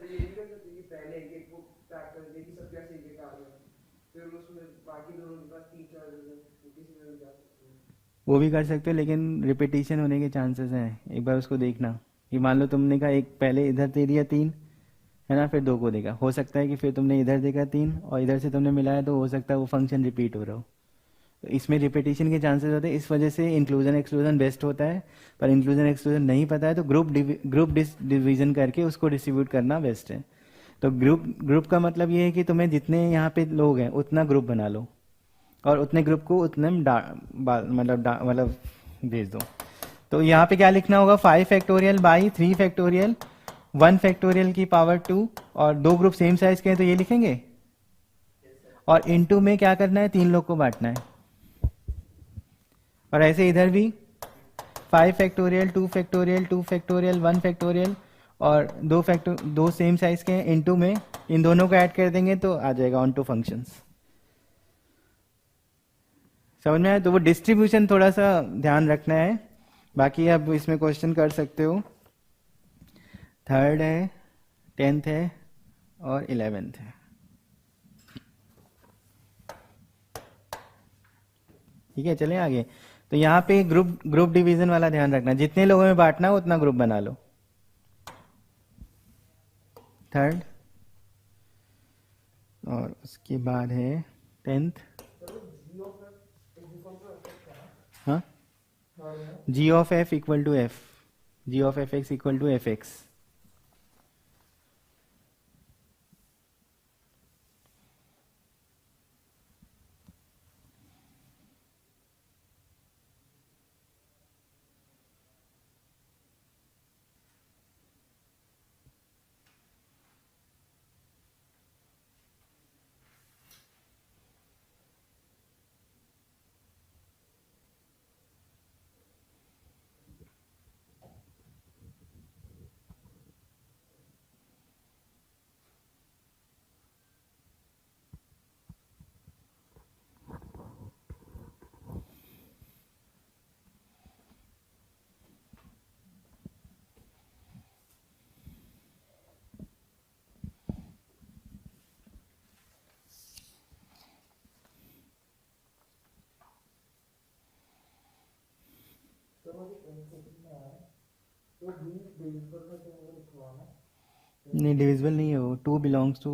वो भी कर सकते हो, लेकिन रिपीटिशन होने के चांसेस हैं, एक बार उसको देखना। कि मान लो तुमने कहा एक पहले इधर दे दिया 3, है ना, फिर 2 को देगा। हो सकता है कि फिर तुमने इधर देखा 3 और इधर से तुमने मिलाया, तो हो सकता है वो फंक्शन रिपीट हो रहा हो। तो इसमें रिपीटिशन के चांसेस होते हैं, इस वजह से इंक्लूजन एक्सक्लूजन बेस्ट होता है। पर इंक्लूजन एक्सक्लूजन नहीं पता है तो ग्रुप डिवीजन करके उसको डिस्ट्रीब्यूट करना बेस्ट है। तो ग्रुप का मतलब ये है कि तुम्हें जितने यहाँ पे लोग हैं उतना ग्रुप बना लो और उतने ग्रुप को उतने मतलब भेज दो। तो यहाँ पे क्या लिखना होगा, 5 फैक्टोरियल बाई 3 फैक्टोरियल 1 फैक्टोरियल की पावर 2, और 2 ग्रुप सेम साइज के हैं तो ये लिखेंगे। और इनटू में क्या करना है, 3 लोग को बांटना है। और ऐसे इधर भी 5 फैक्टोरियल 2 फैक्टोरियल 2 फैक्टोरियल 1 फैक्टोरियल और 2 सेम साइज के हैं, इनटू में इन दोनों को ऐड कर देंगे तो आ जाएगा ऑन टू फंक्शंस। समझ में आया? तो वो डिस्ट्रीब्यूशन थोड़ा सा ध्यान रखना है। बाकी अब इसमें क्वेश्चन कर सकते हो। 3rd है, 10th है और 11th है। ठीक है, चले आगे। तो यहाँ पे ग्रुप डिवीजन वाला ध्यान रखना, जितने लोगों में बांटना हो उतना ग्रुप बना लो। 3rd और उसके बाद है 10th। हाँ, g of f equal to f, g of fx equal to fx। नहीं, डिविजिबल नहीं है वो। 2 बिलोंग्स टू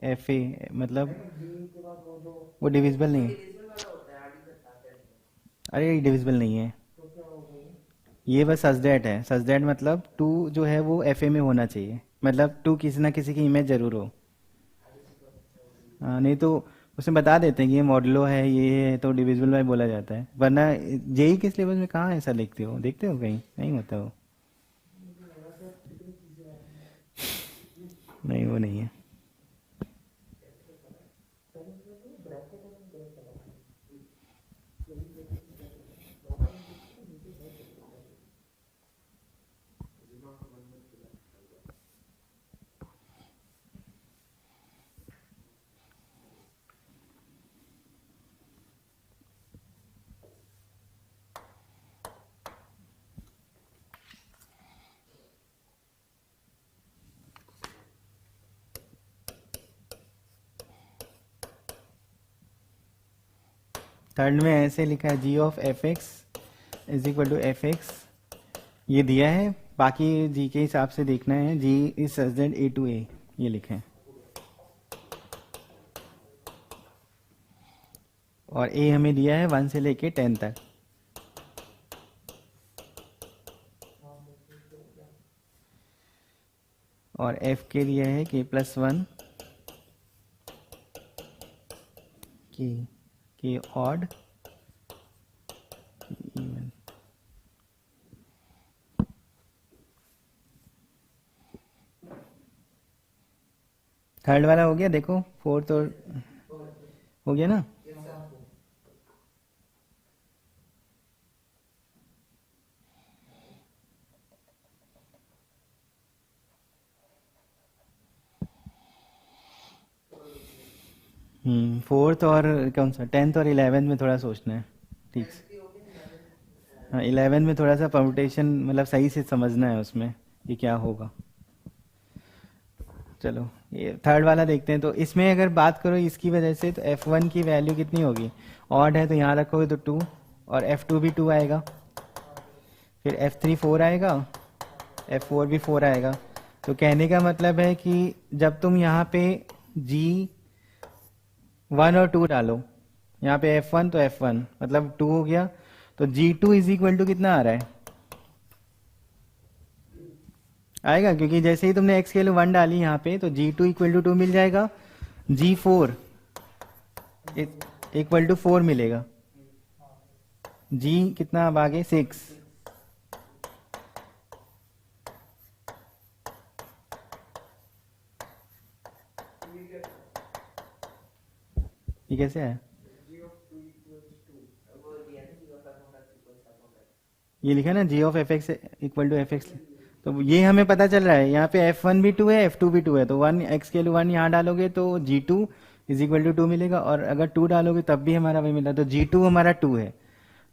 एफ ए, मतलब वो डिविजिबल नहीं है। डिविजिबल वाला होता है, आगे बताते हैं। अरे डिविजिबल नहीं है ये, बस सच है। सच मतलब 2 जो है वो एफ ए में होना चाहिए, मतलब 2 किसी ना किसी की इमेज जरूर हो। हाँ, नहीं तो उसमें बता देते हैं कि ये मॉडलो है, ये है, तो डिविजिबल में बोला जाता है। वरना जेई के सिलेबस में कहाँ ऐसा देखते हो कहीं? नहीं होता वो। नहीं, वो नहीं है। थर्ड में ऐसे लिखा है G of F X is equal to F X, ये दिया है। बाकी जी के हिसाब से देखना है, G is such that A to A, ये लिखे हैं। और ए हमें दिया है 1 से लेके 10 तक। और एफ के लिए है के प्लस 1 के ऑड इवन। थर्ड वाला हो गया, देखो। फोर्थ और हो गया ना। फोर्थ और कौन सा, 10th और 11th में थोड़ा सोचना है। ठीक से, हाँ 11 में थोड़ा सा परमुटेशन मतलब सही से समझना है उसमें कि क्या होगा। चलो ये थर्ड वाला देखते हैं। तो इसमें अगर बात करो इसकी वजह से, तो F1 की वैल्यू कितनी होगी, ऑड है तो यहाँ रखोगे तो 2, और F2 भी 2 आएगा, फिर F3 4 आएगा, F4 भी 4 आएगा। तो कहने का मतलब है कि जब तुम यहाँ पे G1 और 2 डालो, यहाँ पे F1 तो F1 मतलब 2 हो गया, तो G2 इज इक्वल टू कितना आ रहा है, आएगा, क्योंकि जैसे ही तुमने x के लिए 1 डाली यहाँ पे तो G2 इक्वल टू 2 मिल जाएगा, G4 इक्वल टू 4 मिलेगा, G कितना अब आगे 6, ये कैसे है, वो दिया ना G of f of x equals f of x. ये लिखा है ना G of F x equal to F x, तो ये हमें पता चल रहा है यहाँ पे F1 भी 2 है F2 भी 2 है, तो 1 x के लिए 1 यहाँ डालोगे तो G2 इज इक्वल टू 2 मिलेगा, और अगर 2 डालोगे तब भी हमारा वही मिला, तो G2 हमारा 2 है।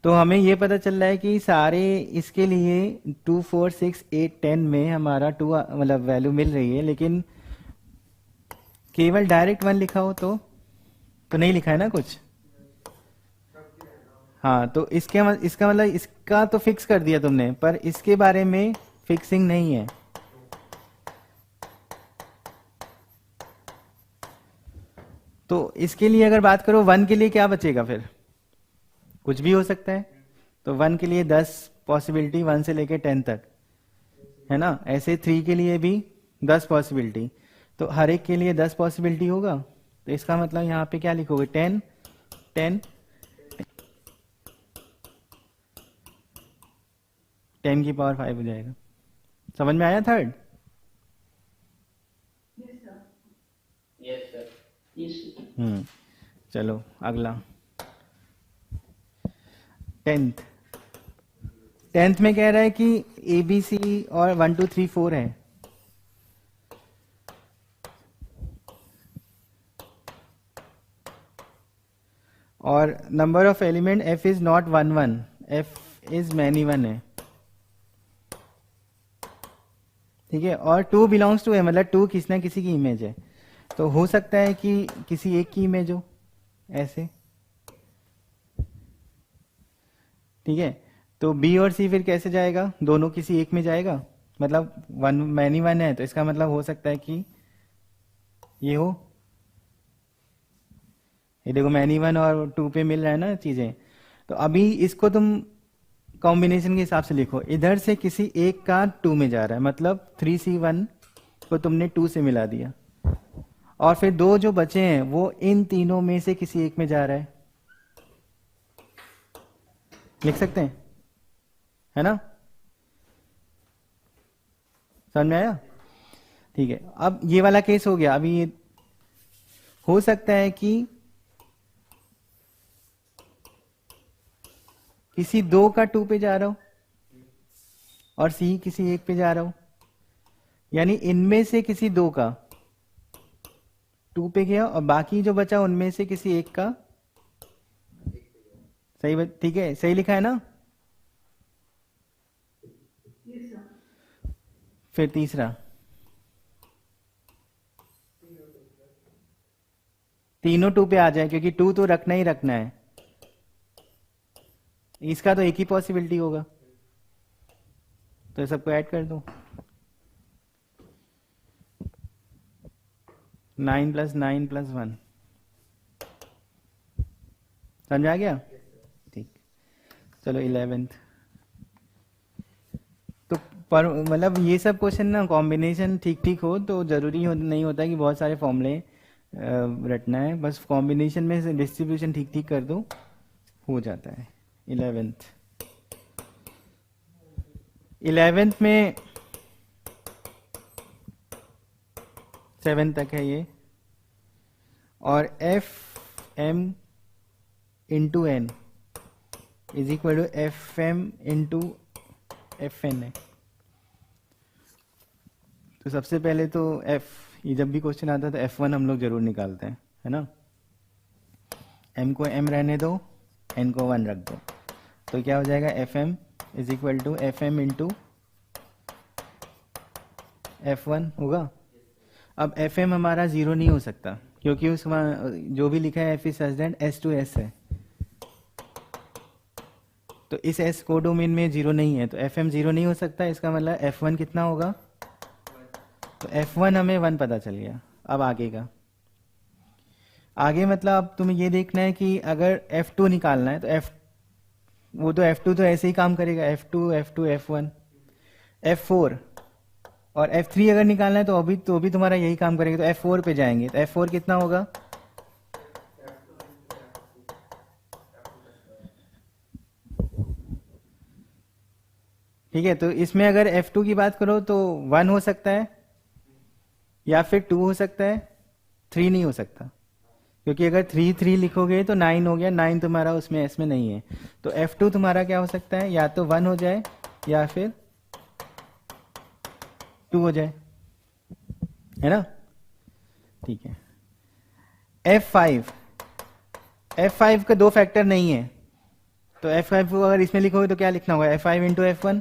तो हमें ये पता चल रहा है कि सारे इसके लिए 2 4 6 8 10 में हमारा 2 मतलब वैल्यू मिल रही है, लेकिन केवल डायरेक्ट 1 लिखा हो तो नहीं लिखा है ना कुछ। हाँ, तो इसका मतलब इसका तो फिक्स कर दिया तुमने, पर इसके बारे में फिक्सिंग नहीं है। तो इसके लिए अगर बात करो 1 के लिए क्या बचेगा, फिर कुछ भी हो सकता है, तो 1 के लिए 10 पॉसिबिलिटी 1 से लेके 10 तक है ना, ऐसे 3 के लिए भी 10 पॉसिबिलिटी, तो हर एक के लिए 10 पॉसिबिलिटी होगा, तो इसका मतलब यहाँ पे क्या लिखोगे 10 10 10 की पावर 5 हो जाएगा। समझ में आया थर्ड? Yes sir. चलो अगला 10th में कह रहा है कि ABC और 1 2 3 4 है, और number of element F is not 1 1, F is many 1 है, ठीक है, और 2 बिलोंग्स टू है, मतलब 2 किसी ना किसी की इमेज है, तो हो सकता है कि किसी एक की इमेज हो ऐसे, ठीक है। तो B और C फिर कैसे जाएगा, दोनों किसी एक में जाएगा, मतलब 1 मैनी 1 है, तो इसका मतलब हो सकता है कि ये हो, ये देखो मैनी 1 और 2 पे मिल रहा है ना चीजें। तो अभी इसको तुम कॉम्बिनेशन के हिसाब से लिखो, इधर से किसी एक का 2 में जा रहा है, मतलब 3C1 को तुमने 2 से मिला दिया, और फिर 2 जो बचे हैं वो इन तीनों में से किसी एक में जा रहा है, लिख सकते हैं, है ना, समझ में आया? ठीक है, अब ये वाला केस हो गया। अभी ये हो सकता है कि किसी 2 का 2 पे जा रहा हो और C किसी एक पे जा रहा हो, यानी इनमें से किसी 2 का 2 पे गया और बाकी जो बचा उनमें से किसी एक का, सही, ठीक है, सही लिखा है ना। फिर तीसरा तीनों 2 पे आ जाए, क्योंकि 2 तो रखना ही रखना है, इसका तो एक ही पॉसिबिलिटी होगा, तो सबको ऐड कर दो, 9 + 9 + 1, समझ आ गया? ठीक, चलो 11th। तो पर मतलब ये सब क्वेश्चन ना कॉम्बिनेशन ठीक ठीक हो तो जरूरी नहीं होता कि बहुत सारे फॉर्मूले रटना है, बस कॉम्बिनेशन में से डिस्ट्रीब्यूशन ठीक ठीक कर दो, हो जाता है। 11th में 7 तक है ये, और FM into N is equal to FM into FN है। तो सबसे पहले तो ये जब भी क्वेश्चन आता है तो F1 हम लोग जरूर निकालते हैं, है ना। M को M रहने दो, N को 1 रख दो, तो क्या हो जाएगा FM is equal to FM into F1 होगा। अब FM हमारा 0 नहीं हो सकता, क्योंकि उसमें जो भी लिखा है F is such that S to S है, तो इस S को डोमेन में 0 नहीं है, तो FM 0 नहीं हो सकता, इसका मतलब F1 कितना होगा तो F1 हमें 1 पता चल गया। अब आगे का, आगे मतलब अब तुम्हें ये देखना है कि अगर F2 निकालना है तो वो तो F2 तो ऐसे ही काम करेगा, F2 F2 F1 F4, और F3 अगर निकालना है तो भी तुम्हारा यही काम करेगा। तो F4 पे जाएंगे, तो F4 कितना होगा? ठीक है, तो इसमें अगर F2 की बात करो तो 1 हो सकता है या फिर 2 हो सकता है, 3 नहीं हो सकता, क्योंकि अगर 3 3 लिखोगे तो 9 हो गया, 9 तुम्हारा उसमें S में नहीं है। तो F2 तुम्हारा क्या हो सकता है, या तो 1 हो जाए या फिर 2 हो जाए, है ना? ठीक है। F5 का 2 फैक्टर नहीं है, तो F5 को अगर इसमें लिखोगे तो क्या लिखना होगा, F5 इंटू F1।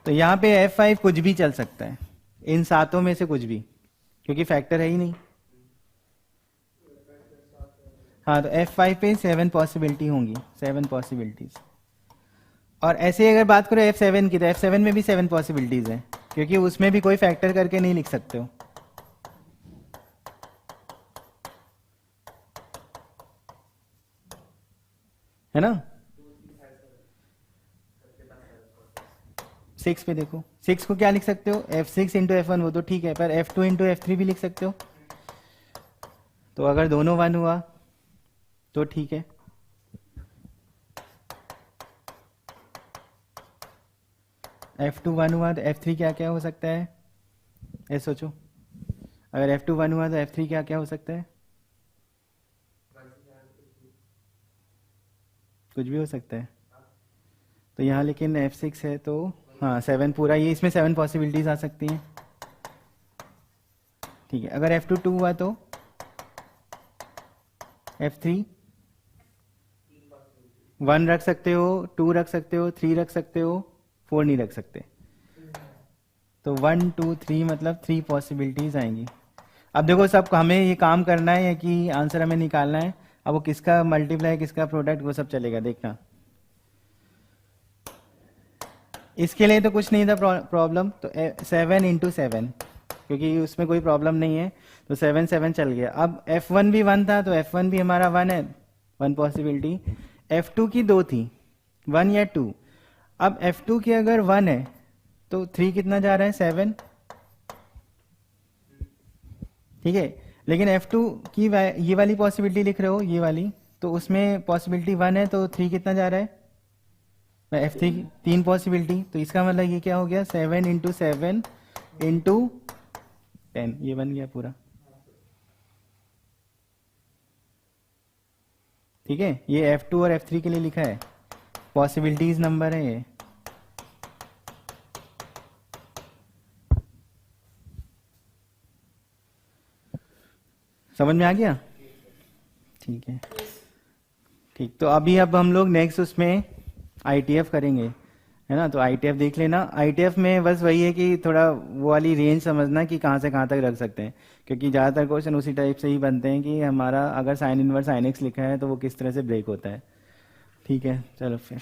तो यहाँ पे F5 कुछ भी चल सकता है, इन सातों में से कुछ भी, क्योंकि फैक्टर है ही नहीं। हाँ, तो F5 पे 7 पॉसिबिलिटी होंगी, 7 पॉसिबिलिटीज। और ऐसे अगर बात करो F7 की, तो F7 में भी 7 पॉसिबिलिटीज है, क्योंकि उसमें भी कोई फैक्टर करके नहीं लिख सकते हो, है ना? 6 पे देखो, 6 को क्या लिख सकते हो, F6 इंटू F1, वो तो ठीक है, पर F2 इंटू F3 भी लिख सकते हो। तो अगर दोनों 1 हुआ तो ठीक है। F2 1 हुआ तो F3 क्या क्या हो सकता है, ये सोचो। अगर F2 1 हुआ तो F3 क्या क्या हो सकता है, कुछ भी हो सकता है। तो यहाँ लेकिन F6 है तो हाँ 7 पूरा, ये इसमें 7 पॉसिबिलिटीज आ सकती हैं। ठीक है, अगर F2 2 हुआ तो F3 1 रख सकते हो, 2 रख सकते हो, 3 रख सकते हो, 4 नहीं रख सकते। तो 1 2 3 मतलब 3 पॉसिबिलिटीज आएंगी। अब देखो सब हमें ये काम करना है या कि आंसर हमें निकालना है। अब वो किसका मल्टीप्लाई किसका प्रोडक्ट वो सब चलेगा, देखना। इसके लिए तो कुछ नहीं था प्रॉब्लम, तो 7 इंटू 7, क्योंकि उसमें कोई प्रॉब्लम नहीं है, तो 7 7 चल गया। अब F1 भी 1 था, तो F1 भी हमारा 1 है, 1 पॉसिबिलिटी। F2 की 2 थी, 1 या 2। अब F2 की अगर 1 है तो 3 कितना जा रहा है, 7। ठीक है, लेकिन F2 की ये वाली पॉसिबिलिटी लिख रहे हो, ये वाली, तो उसमें पॉसिबिलिटी 1 है, तो 3 कितना जा रहा है, F3 की 3 पॉसिबिलिटी। तो इसका मतलब ये क्या हो गया, 7 इंटू 7 इंटू 10, ये बन गया पूरा। ठीक है, ये F2 और F3 के लिए लिखा है, पॉसिबिलिटीज नंबर है ये। समझ में आ गया? ठीक है, ठीक। तो अब हम लोग नेक्स्ट उसमें ITF करेंगे, है ना? तो ITF देख लेना। ITF में बस वही है कि थोड़ा वो वाली रेंज समझना कि कहाँ से कहाँ तक रख सकते हैं, क्योंकि ज़्यादातर क्वेश्चन उसी टाइप से ही बनते हैं कि हमारा अगर साइन इनवर्स sin x लिखा है तो वो किस तरह से ब्रेक होता है। ठीक है, चलो फिर।